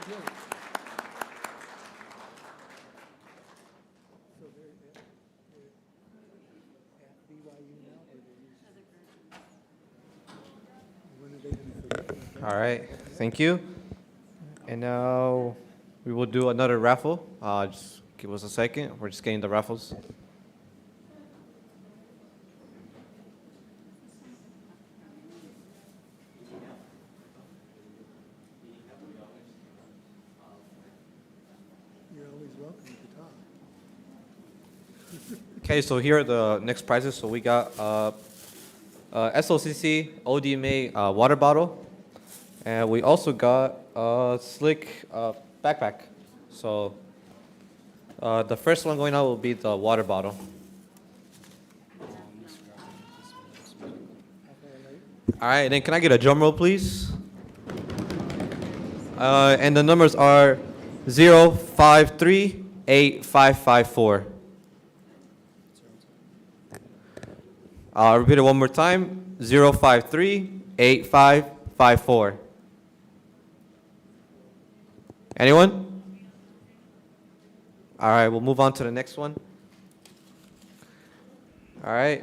So they're at BYU now, or when are they going to finish? All right, thank you. And now we will do another raffle. Just give us a second. We're just getting the raffles. You're always welcome to talk. Okay, so here are the next prizes. So we got SLCC ODMA water bottle, and we also got a slick backpack. So the first one going out will be the water bottle. All right, then can I get a drum roll, please? And the numbers are 0538554. I'll repeat it one more time, 0538554. Anyone? All right, we'll move on to the next one. All right,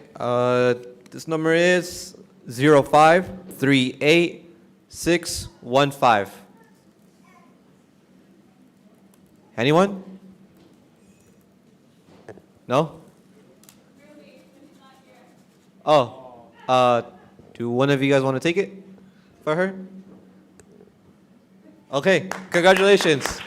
this number is 0538615. Anyone? No? Oh, do one of you guys want to take it for her? Okay, congratulations.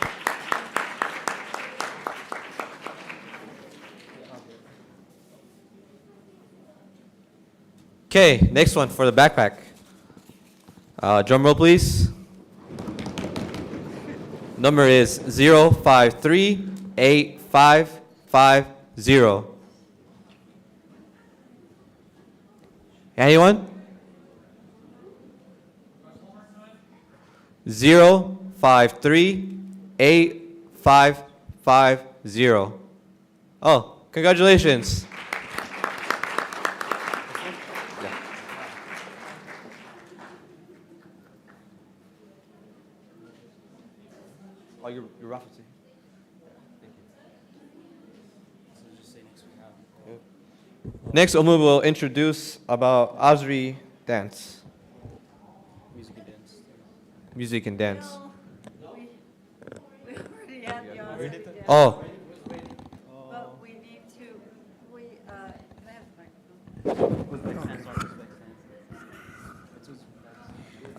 Okay, next one for the backpack. Drum roll, please. Number is 0538550. Anyone? 0538550. Oh, congratulations. Oh, you're raffle. Next, Omu will introduce about Azeri dance. Music and dance. Music and dance. We already had the Aussie dance. Oh, But we need to, can I have the microphone?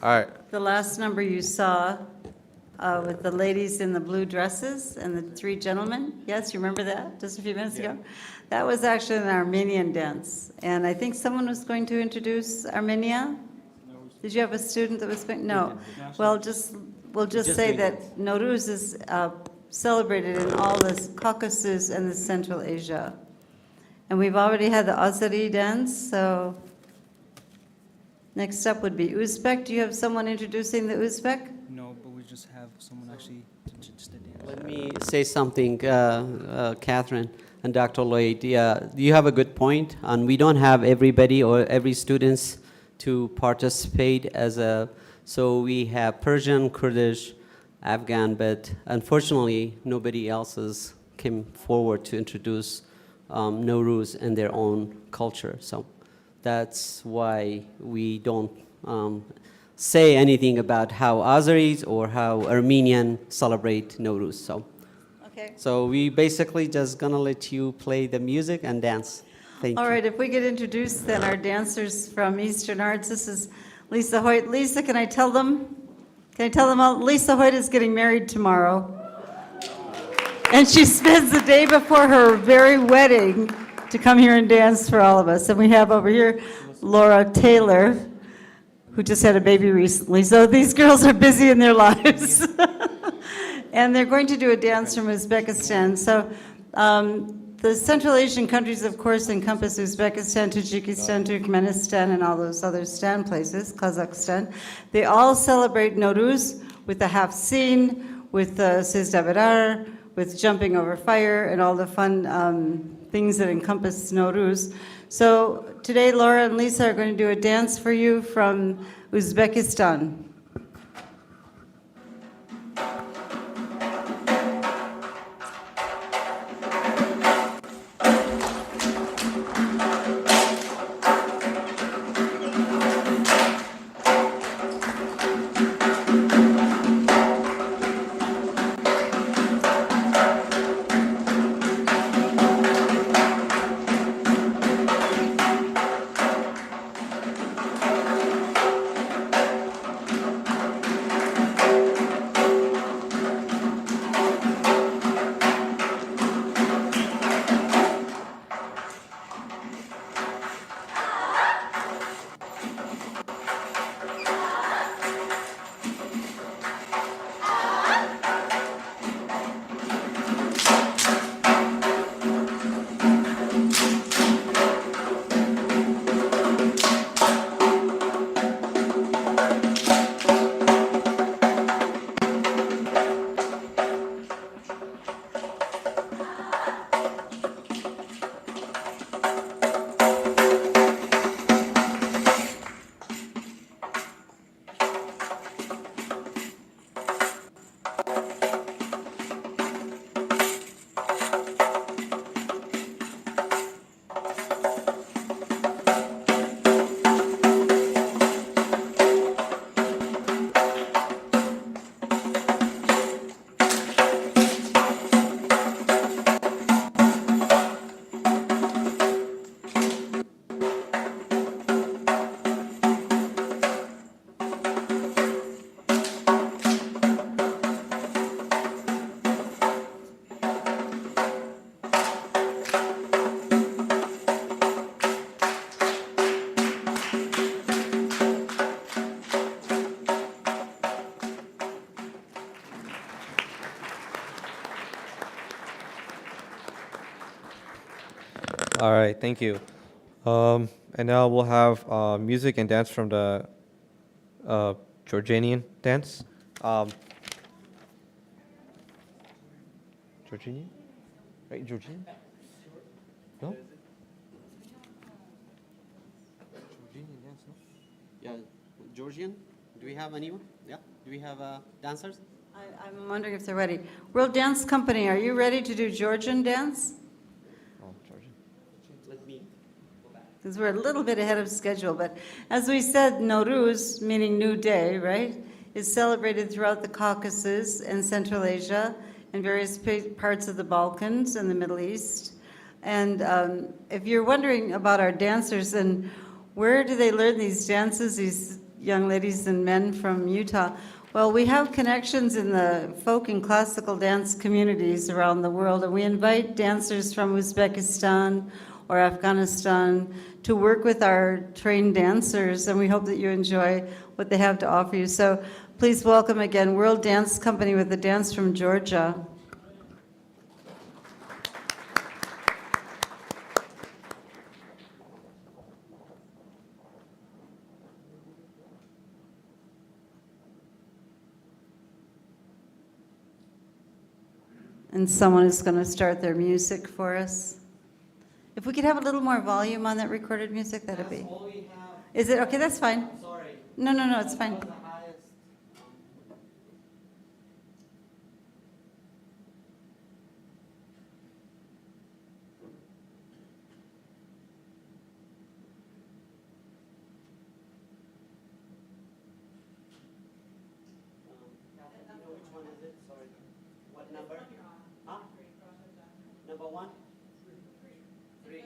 all right. The last number you saw with the ladies in the blue dresses and the three gentlemen, yes, you remember that, just a few minutes ago? That was actually an Armenian dance. And I think someone was going to introduce Armenia? Did you have a student that was going, no. Well, we'll just say that Nowruz is celebrated in all the Caucasus and the Central Asia. And we've already had the Azeri dance, so next up would be Uzbek. Do you have someone introducing the Uzbek? No, but we just have someone actually just to dance. Let me say something, Catherine and Dr. Lloyd. Yeah, you have a good point, and we don't have everybody or every students to participate so we have Persian, Kurdish, Afghan, but unfortunately nobody else has came forward to introduce Nowruz in their own culture. So that's why we don't say anything about how Azeris or how Armenian celebrate Nowruz. So we basically just gonna let you play the music and dance. Thank you. All right, if we could introduce then our dancers from Eastern Arts. This is Lisa Hoyt. Lisa, can I tell them? All? Lisa Hoyt is getting married tomorrow. And she spends the day before her very wedding to come here and dance for all of us. And we have over here Laura Taylor, who just had a baby recently. So these girls are busy in their lives. And they're going to do a dance from Uzbekistan. So the Central Asian countries, of course, encompass Uzbekistan, Tajikistan, Turkmenistan, and all those other stan places, Kazakhstan. They all celebrate Nowruz with the half scene, with the Sizdaberar, with jumping over fire, and all the fun things that encompass Nowruz. So today, Laura and Lisa are going to do a dance for you from Uzbekistan. All right, thank you. And now we'll have music and dance from the Jordanian dance. Jordanian? Right, Jordanian? No? Jordanian dance, no? Yeah, Georgian. Do we have anyone? Yeah. Do we have dancers? I'm wondering if they're ready. World Dance Company, are you ready to do Georgian dance? Oh, Georgian. Let me go back. Because we're a little bit ahead of schedule, but as we said, Nowruz, meaning new day, right, is celebrated throughout the Caucasus and Central Asia and various parts of the Balkans and the Middle East. And if you're wondering about our dancers and where do they learn these dances, these young ladies and men from Utah? Well, we have connections in the folk and classical dance communities around the world, and we invite dancers from Uzbekistan or Afghanistan to work with our trained dancers, and we hope that you enjoy what they have to offer you. So please welcome again World Dance Company with a dance from Georgia. And someone is going to start their music for us. If we could have a little more volume on that recorded music, that'd be. All we have. Is it okay? That's fine. Sorry. No, it's fine. That was the highest. Catherine, do you know which one is it? Sorry. What number? Huh? Number one? Three.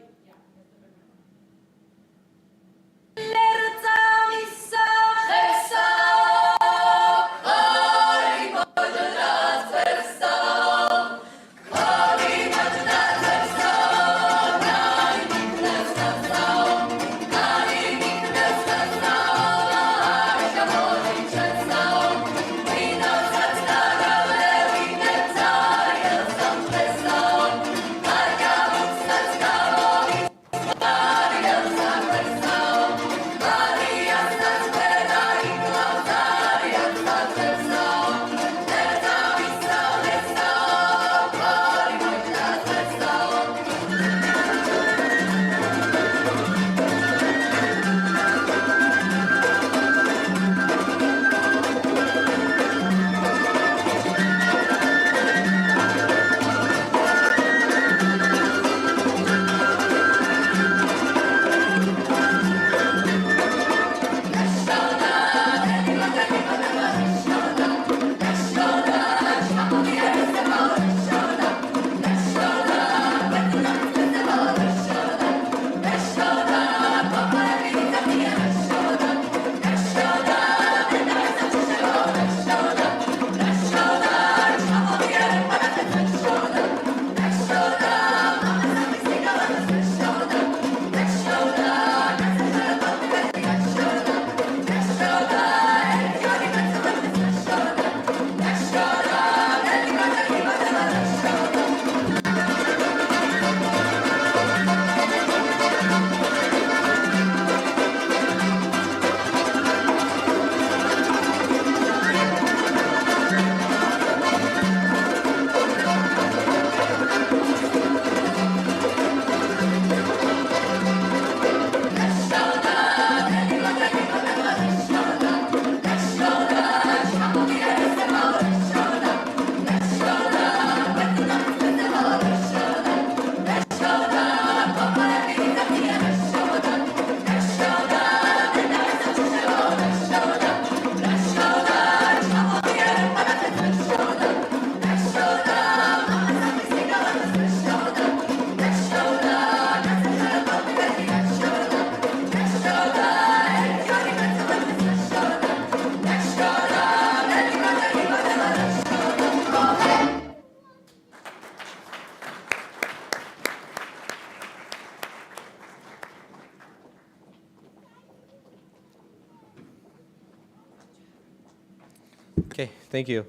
Okay, thank you.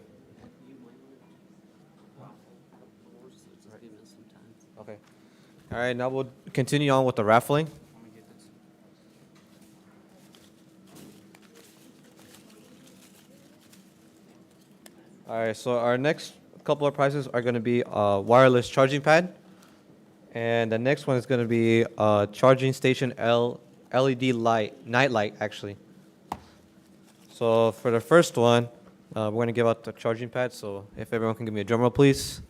Okay. All right, now we'll continue on with the raffling. All right, so our next couple of prizes are going to be a wireless charging pad, and the next one is going to be a charging station LED light, night light actually. So for the first one, we're going to give out the charging pad. So if everyone can give me a drum roll, please.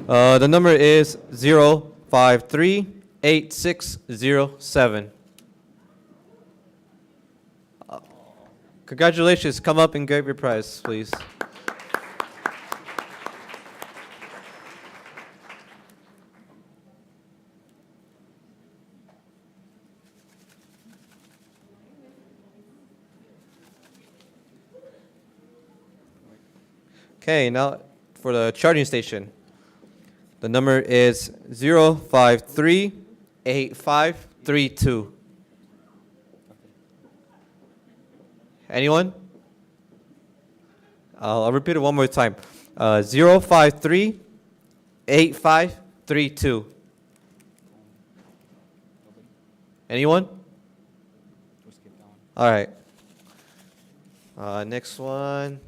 The number is 0538607. Congratulations. Come up and get your prize, please. Okay, now for the charging station. The number is 0538532. Anyone? I'll repeat it one more time. 0538532. Anyone? All right. Next one.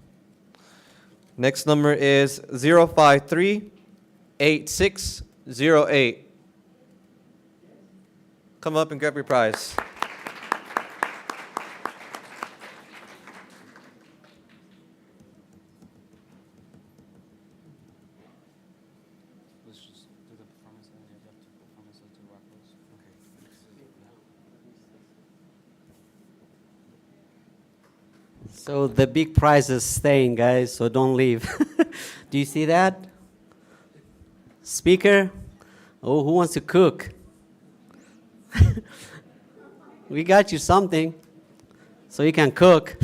Next number is 0538608. Come up and grab your prize. So the big prize is staying, guys, so don't leave. Do you see that? Speaker? Oh, who wants to cook? We got you something, so you can cook.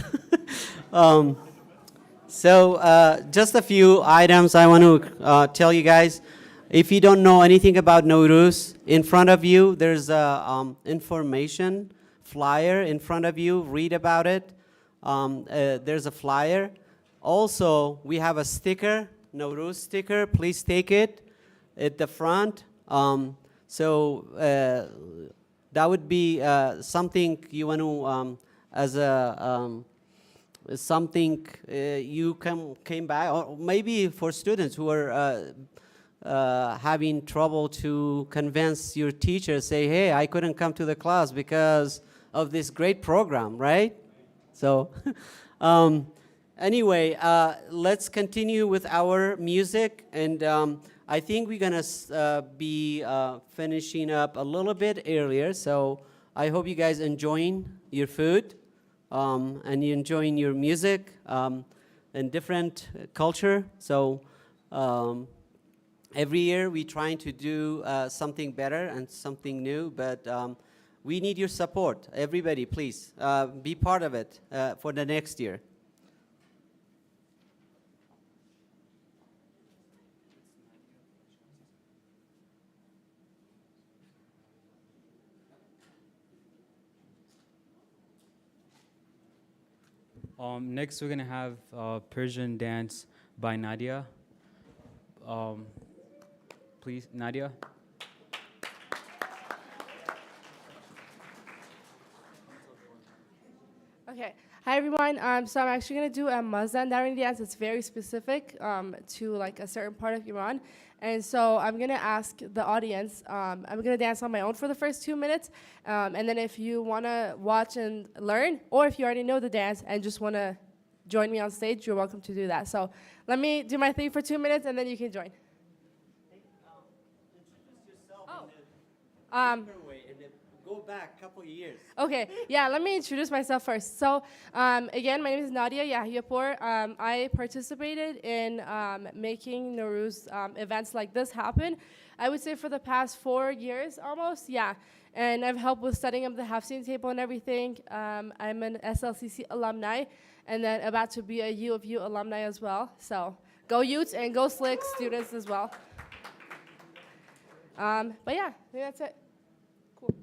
Just a few items I want to tell you guys. If you don't know anything about Nowruz, in front of you, there's a information flyer in front of you. Read about it. There's a flyer. Also, we have a sticker, Nowruz sticker. Please take it at the front. That would be something you want to, something you came back, or maybe for students who are having trouble to convince your teacher, say, hey, I couldn't come to the class because of this great program, right? So anyway, let's continue with our music, and I think we're gonna be finishing up a little bit earlier, so I hope you guys enjoying your food and you enjoying your music and different culture. So every year we trying to do something better and something new, but we need your support. Everybody, please be part of it for the next year. Next, we're going to have Persian dance by Nadia. Please, Nadia. Okay. Hi, everyone. So I'm actually going to do a Mazandarin dance. It's very specific to like a certain part of Iran. And so I'm going to ask the audience, I'm going to dance on my own for the first 2 minutes. And then if you want to watch and learn, or if you already know the dance and just want to join me on stage, you're welcome to do that. So let me do my thing for 2 minutes, and then you can join. Go back a couple years. Okay, yeah, let me introduce myself first. So, again, my name is Nadia Yahyapur. I participated in making Nowruz events like this happen, I would say for the past 4 years almost, yeah. And I've helped with setting up the half-scene table and everything. I'm an SLCC alumni, and then about to be a U of U alumni as well. So, go Utes and go Slick students as well. But yeah, I think that's it. Cool.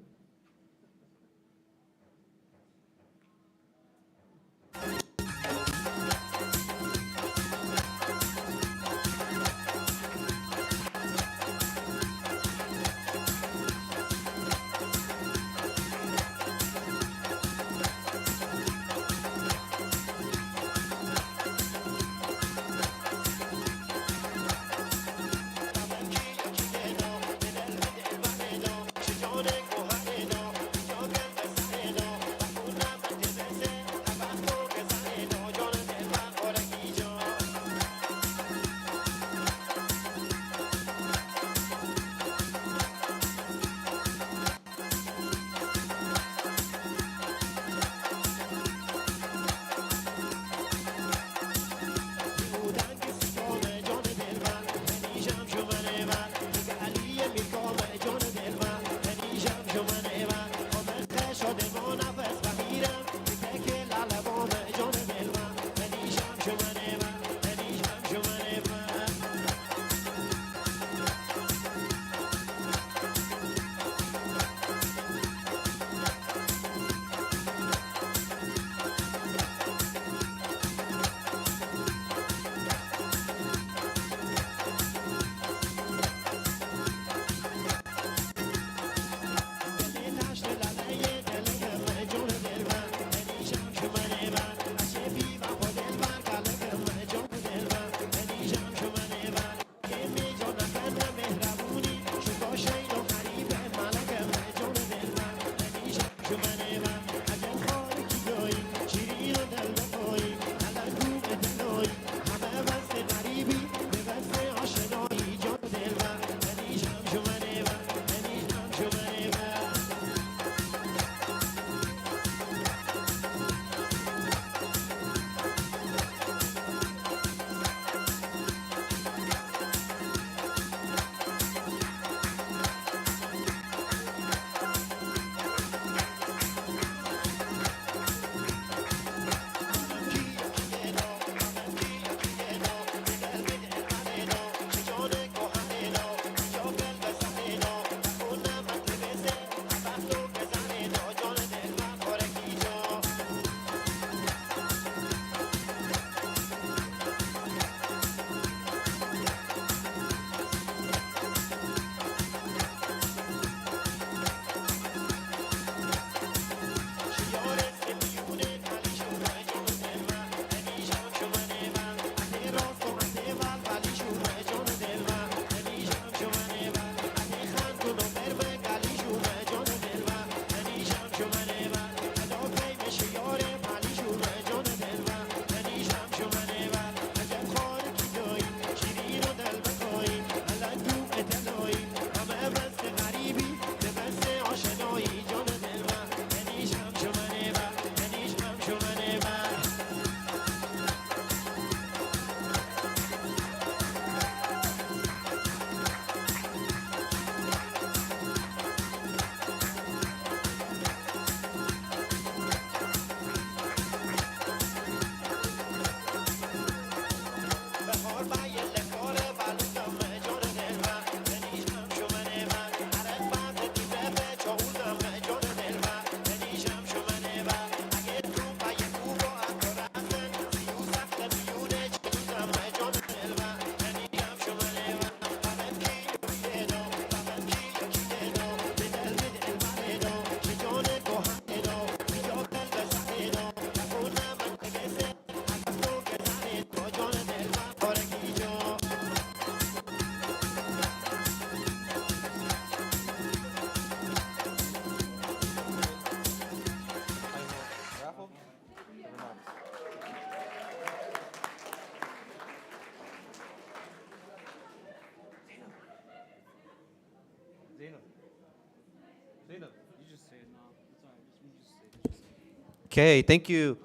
Okay, thank you,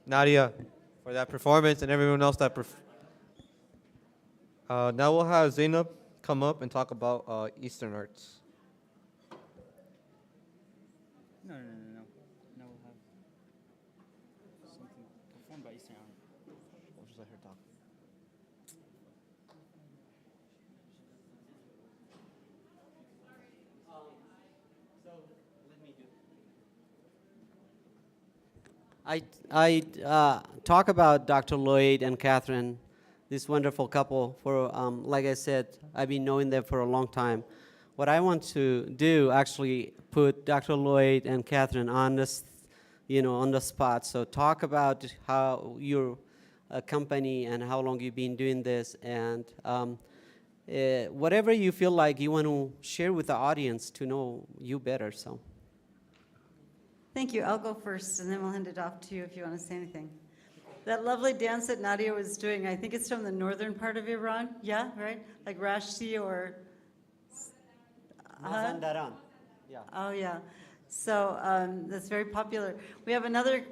Nadia, for that performance and everyone else that now we'll have Zainab come up and talk about Eastern arts. No. Now we'll have something performed by Eastern Art. We'll just let her talk. I talk about Dr. Lloyd and Catherine, this wonderful couple, for, like I said, I've been knowing them for a long time. What I want to do, actually, put Dr. Lloyd and Catherine on this, on the spot. So talk about how your company and how long you've been doing this, and whatever you feel like you want to share with the audience to know you better. So. Thank you. I'll go first, and then we'll hand it off to you if you want to say anything. That lovely dance that Nadia was doing, I think it's from the northern part of Iran. Yeah, right? Like Rashti or... Mazandaran. Yeah. Oh, yeah. So that's very popular. We have another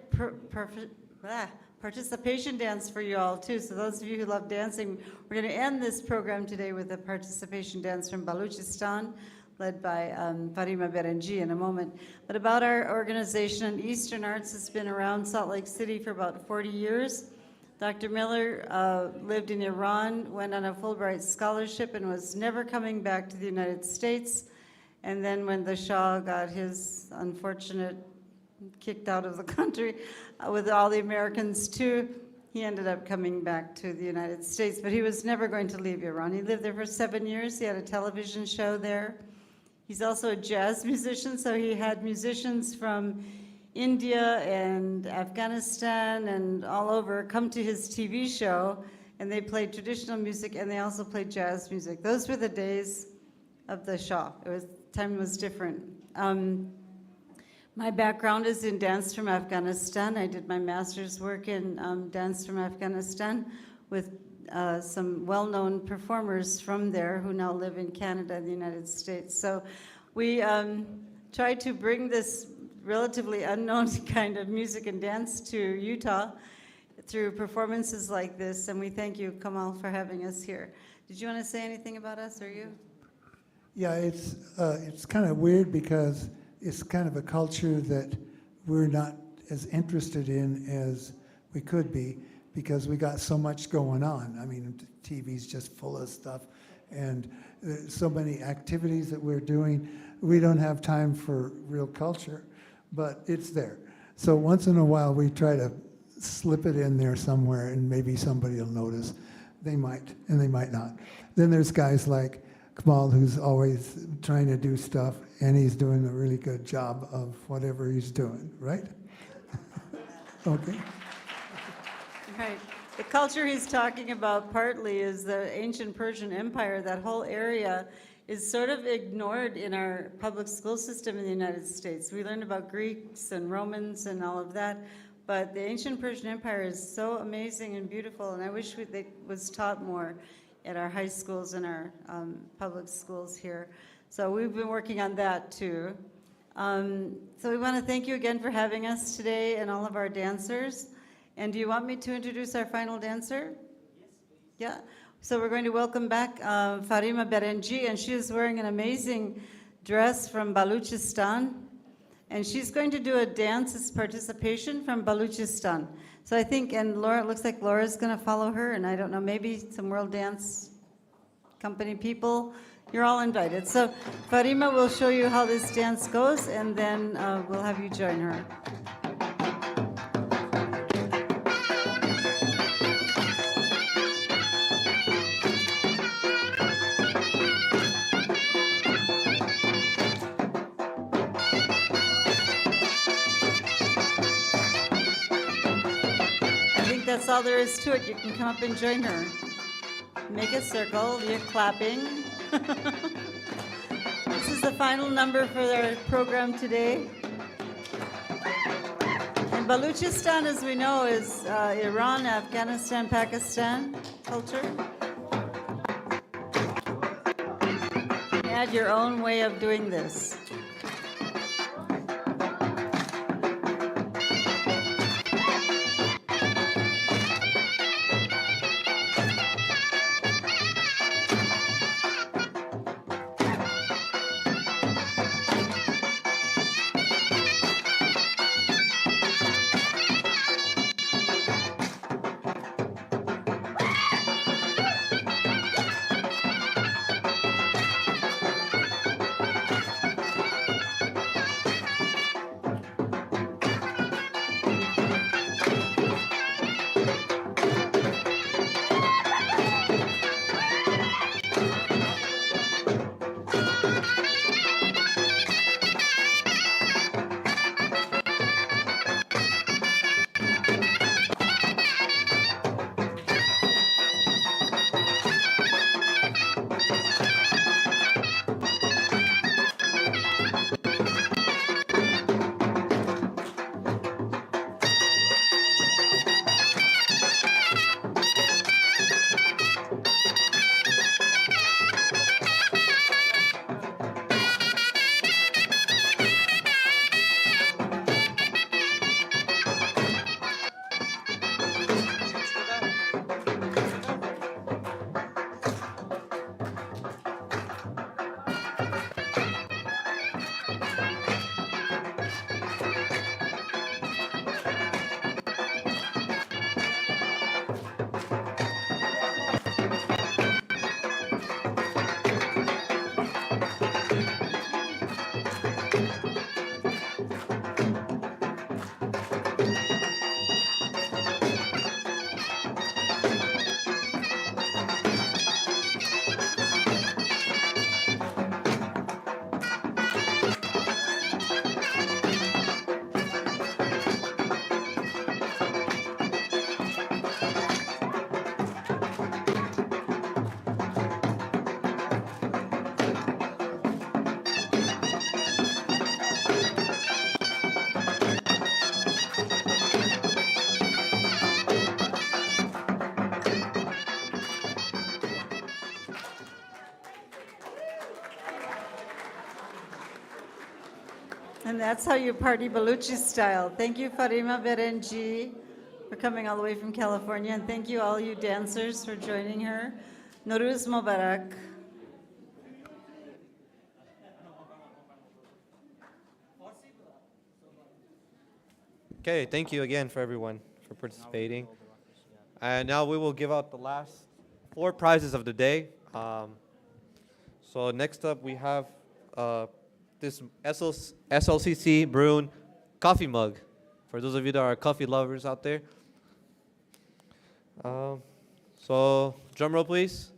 participation dance for you all, too. So those of you who love dancing, we're going to end this program today with a participation dance from Balochistan, led by Farima Berenji in a moment. But about our organization, Eastern Arts has been around Salt Lake City for about 40 years. Dr. Miller lived in Iran, went on a Fulbright scholarship, and was never coming back to the United States. And then when the Shah got his unfortunate kicked out of the country, with all the Americans too, he ended up coming back to the United States. But he was never going to leave Iran. He lived there for 7 years. He had a television show there. He's also a jazz musician, so he had musicians from India and Afghanistan and all over come to his TV show, and they played traditional music, and they also played jazz music. Those were the days of the Shah. Time was different. My background is in dance from Afghanistan. I did my master's work in dance from Afghanistan with some well-known performers from there who now live in Canada and the United States. So we try to bring this relatively unknown kind of music and dance to Utah through performances like this, and we thank you, Kamal, for having us here. Did you want to say anything about us, or you? Yeah, it's kind of weird because it's kind of a culture that we're not as interested in as we could be, because we got so much going on. I mean, TV's just full of stuff, and so many activities that we're doing. We don't have time for real culture, but it's there. So once in a while, we try to slip it in there somewhere, and maybe somebody will notice. They might, and they might not. Then there's guys like Kamal, who's always trying to do stuff, and he's doing a really good job of whatever he's doing, right? Okay. Right. The culture he's talking about partly is the ancient Persian Empire. That whole area is sort of ignored in our public school system in the United States. We learn about Greeks and Romans and all of that, but the ancient Persian Empire is so amazing and beautiful, and I wish it was taught more at our high schools and our public schools here. So we've been working on that too. So we want to thank you again for having us today and all of our dancers. And do you want me to introduce our final dancer? Yes, please. Yeah. So we're going to welcome back Farima Berenji, and she is wearing an amazing dress from Balochistan. And she's going to do a dance as participation from Balochistan. So I think, and Laura, it looks like Laura's going to follow her, and I don't know, maybe some World Dance Company people. You're all invited. So Farima will show you how this dance goes, and then we'll have you join her. That's all there is to it. You can come up and join her. Make a circle. You're clapping. This is the final number for our program today. And Balochistan, as we know, is Iran, Afghanistan, Pakistan culture. Add your own way of doing this. And that's how you party Baluchi style. Thank you, Farima Berenji, for coming all the way from California. And thank you, all you dancers, for joining her. Norouz Mubarak. Okay, thank you again for everyone for participating. And now we will give out the last 4 prizes of the day. So next up we have this SLCC Bruin coffee mug. For those of you that are coffee lovers out there. So drum roll, please.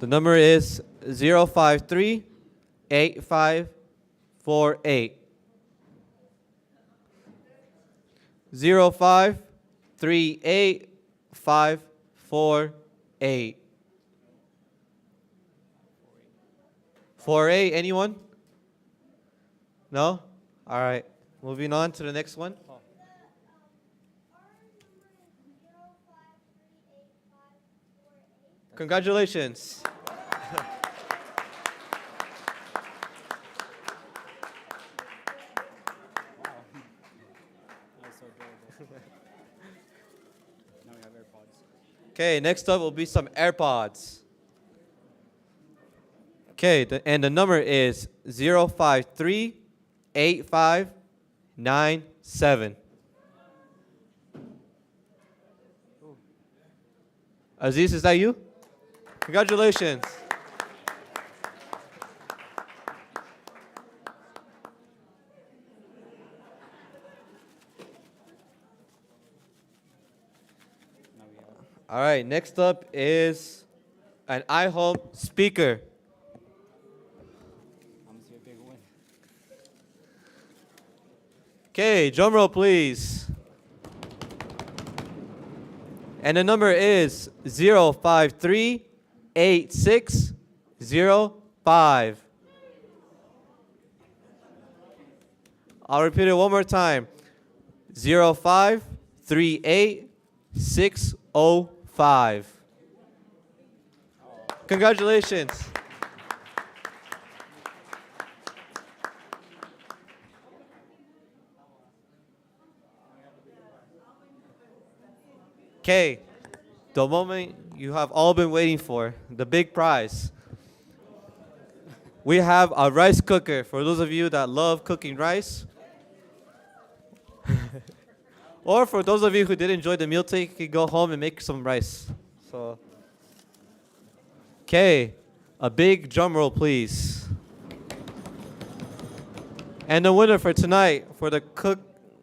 The number is 053-8548. 0538548. 48, anyone? No? All right. Moving on to the next one. Congratulations. Okay, next up will be some AirPods. Okay, and the number is 053-8597. Aziz, is that you? Congratulations. All right, next up is an iHome speaker. Okay, drum roll, please. And the number is 053-8605. I'll repeat it one more time. 0538605. Congratulations. Okay, the moment you have all been waiting for, the big prize. We have a rice cooker for those of you that love cooking rice. Or for those of you who did enjoy the meal take, you can go home and make some rice. So, okay, a big drum roll, please. And the winner for tonight for the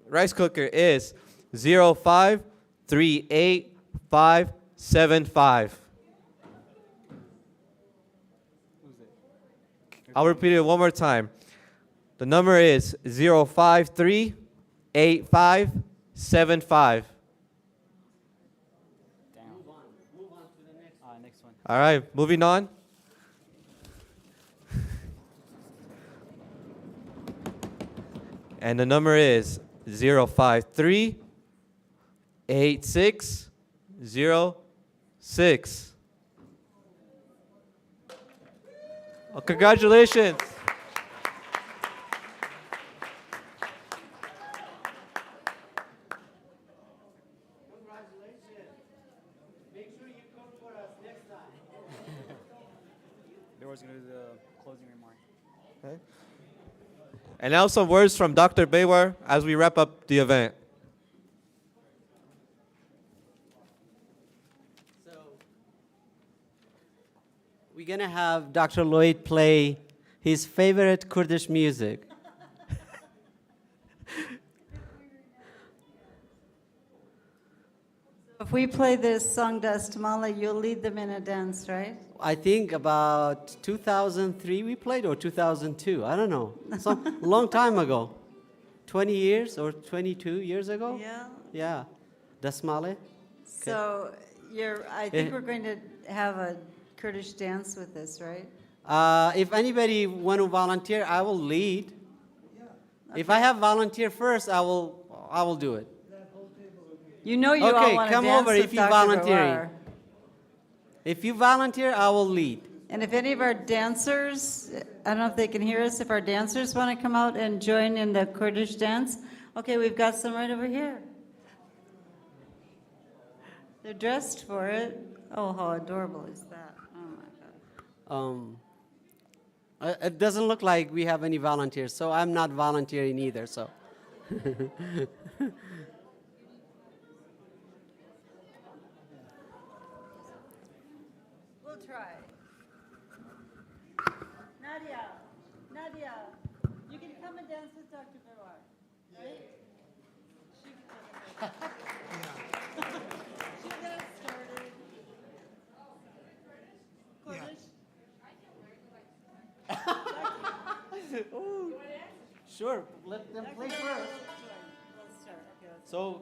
rice cooker is 0538575. I'll repeat it one more time. The number is 0538575. All right, moving on. And the number is 0538606. Oh, congratulations. Nowruz going to do the closing remark. Okay. And now some words from Dr. Baywar as we wrap up the event. So we're going to have Dr. Lloyd play his favorite Kurdish music. If we play this song Dastamala, you'll lead them in a dance, right? I think about 2003 we played, or 2002, I don't know. Some long time ago. 20 years or 22 years ago? Yeah. Yeah. Dasmale. So I think we're going to have a Kurdish dance with this, right? If anybody want to volunteer, I will lead. Okay. If I have volunteer first, I will do it. You know you all want to come dance over with if you Dr. volunteer. Bawar. If you volunteer, I will lead. And if any of our dancers, I don't know if they can hear us, if our dancers want to come out and join in the Kurdish dance. Okay, we've got some right over here. They're dressed for it. Oh, how adorable is that? Oh my God. It doesn't look like we have any volunteers, so I'm not volunteering either, so. We'll try. Nadia, you can come and dance with Dr. Barwar, right? She can She'll get us started. Kurdish? Ooh. Sure, let them play first. Let's start. Okay, let's So,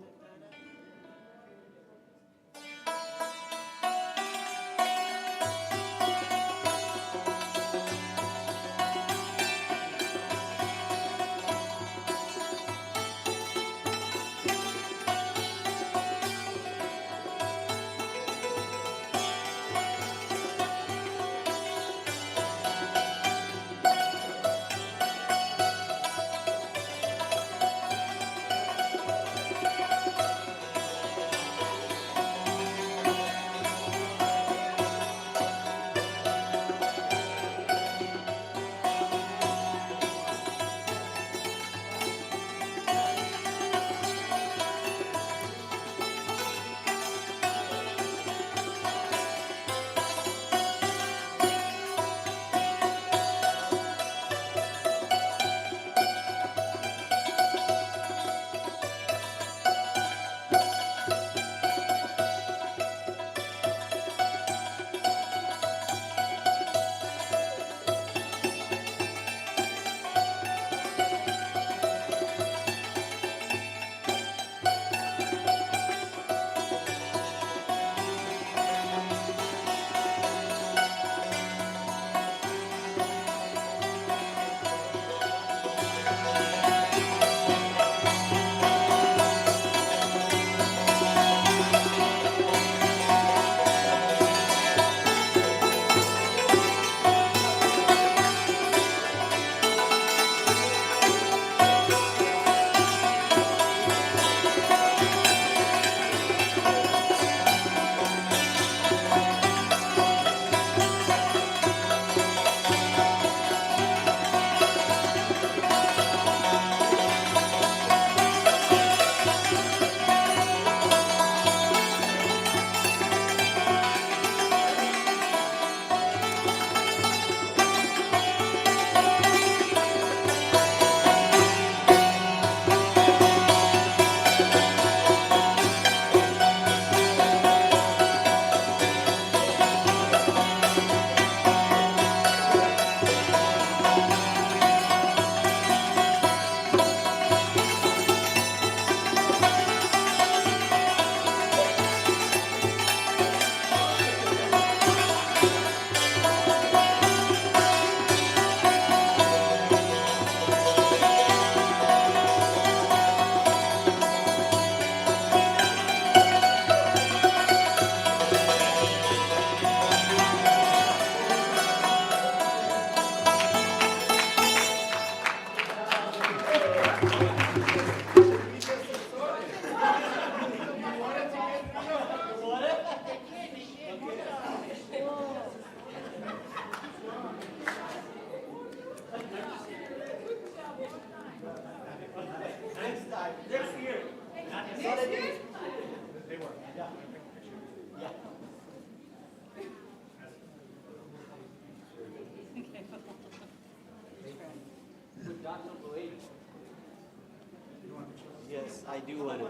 yes, I do want to.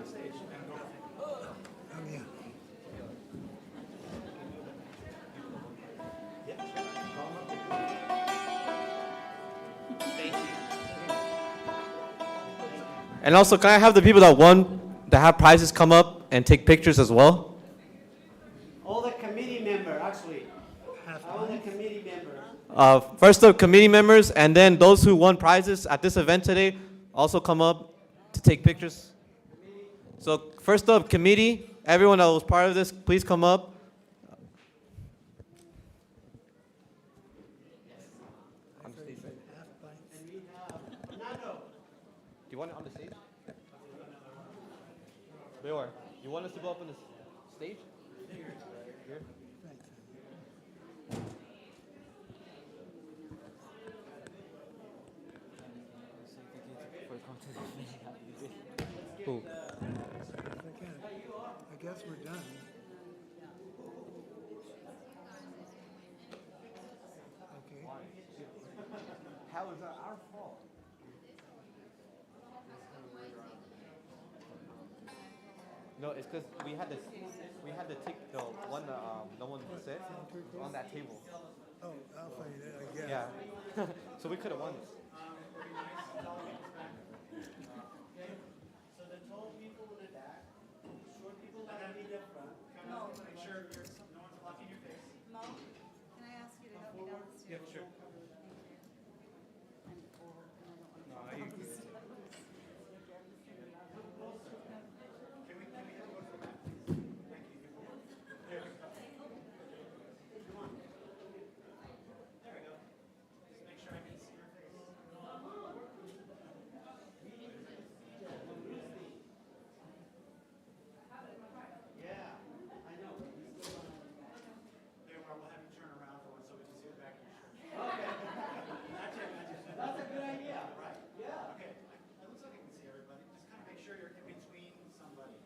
And also, can I have the people that won, that have prizes, come up and take pictures as well? All the committee member, actually. All the committee members. First up, committee members, and then those who won prizes at this event today also come up to take pictures. So first up, committee, everyone that was part of this, please come up. You want it on the stage? Bayor, you want us to go up on the stage? Here. Cool. I guess we're done. Okay. How is that our fault? No, it's because we had to take the one that no one said on that table. Oh, I'll find it, I guess. Yeah. So we could have won this. So the tall people in the back, short people that are in the front. Come on, make sure no one's blocking your face. Mo, can I ask you to help me down the stairs? Yeah, sure. I'm old and I don't want to No, fall you down the good. stairs. Can we have you go for that, please? Thank you. There we go. Come on. There we go. Just make sure I can see your face. Yeah, I know. There, we'll have you turn around for one so we can see the back of your shirt. Okay. That's a good idea. Right. Yeah. Okay. It looks like I can see everybody. Just kind of make sure you're in between somebody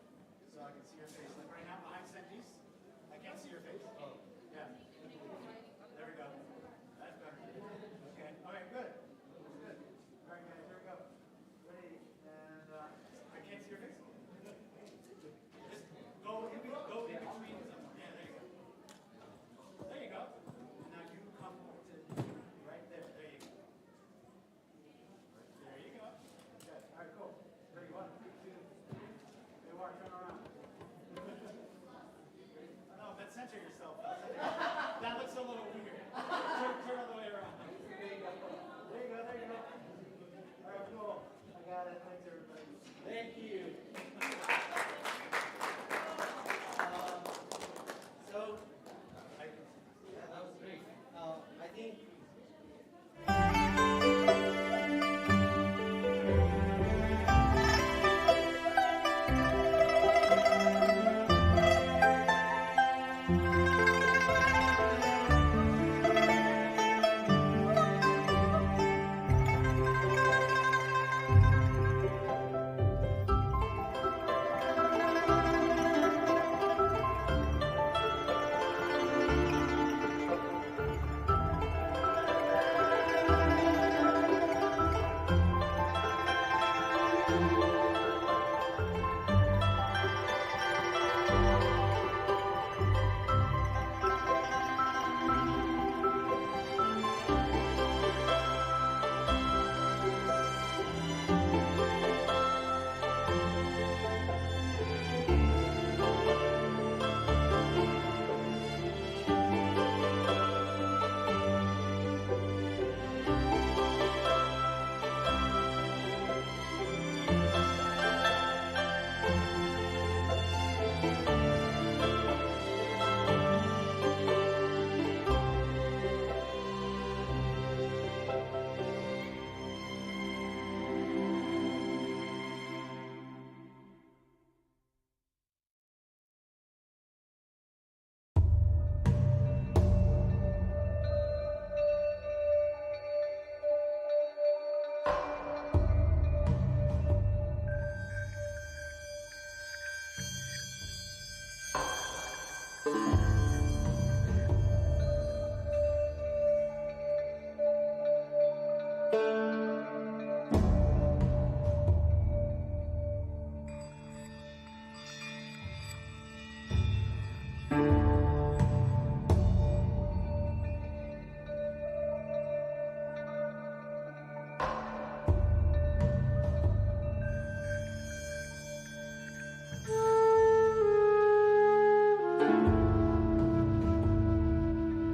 so I can see your face. Like right now behind Senji's, I can't see your face. Oh. Yeah. There we go. That's better. Okay. All right, good. Good. All right, guys, here we go. Ready? And I can't see your face. Just go in between someone. Yeah, there you go. There you go. Now you come to right there. There you go. There you go. Okay. All right, cool. There you are. There you are. Turn around. No, but center yourself. That looks a little weird.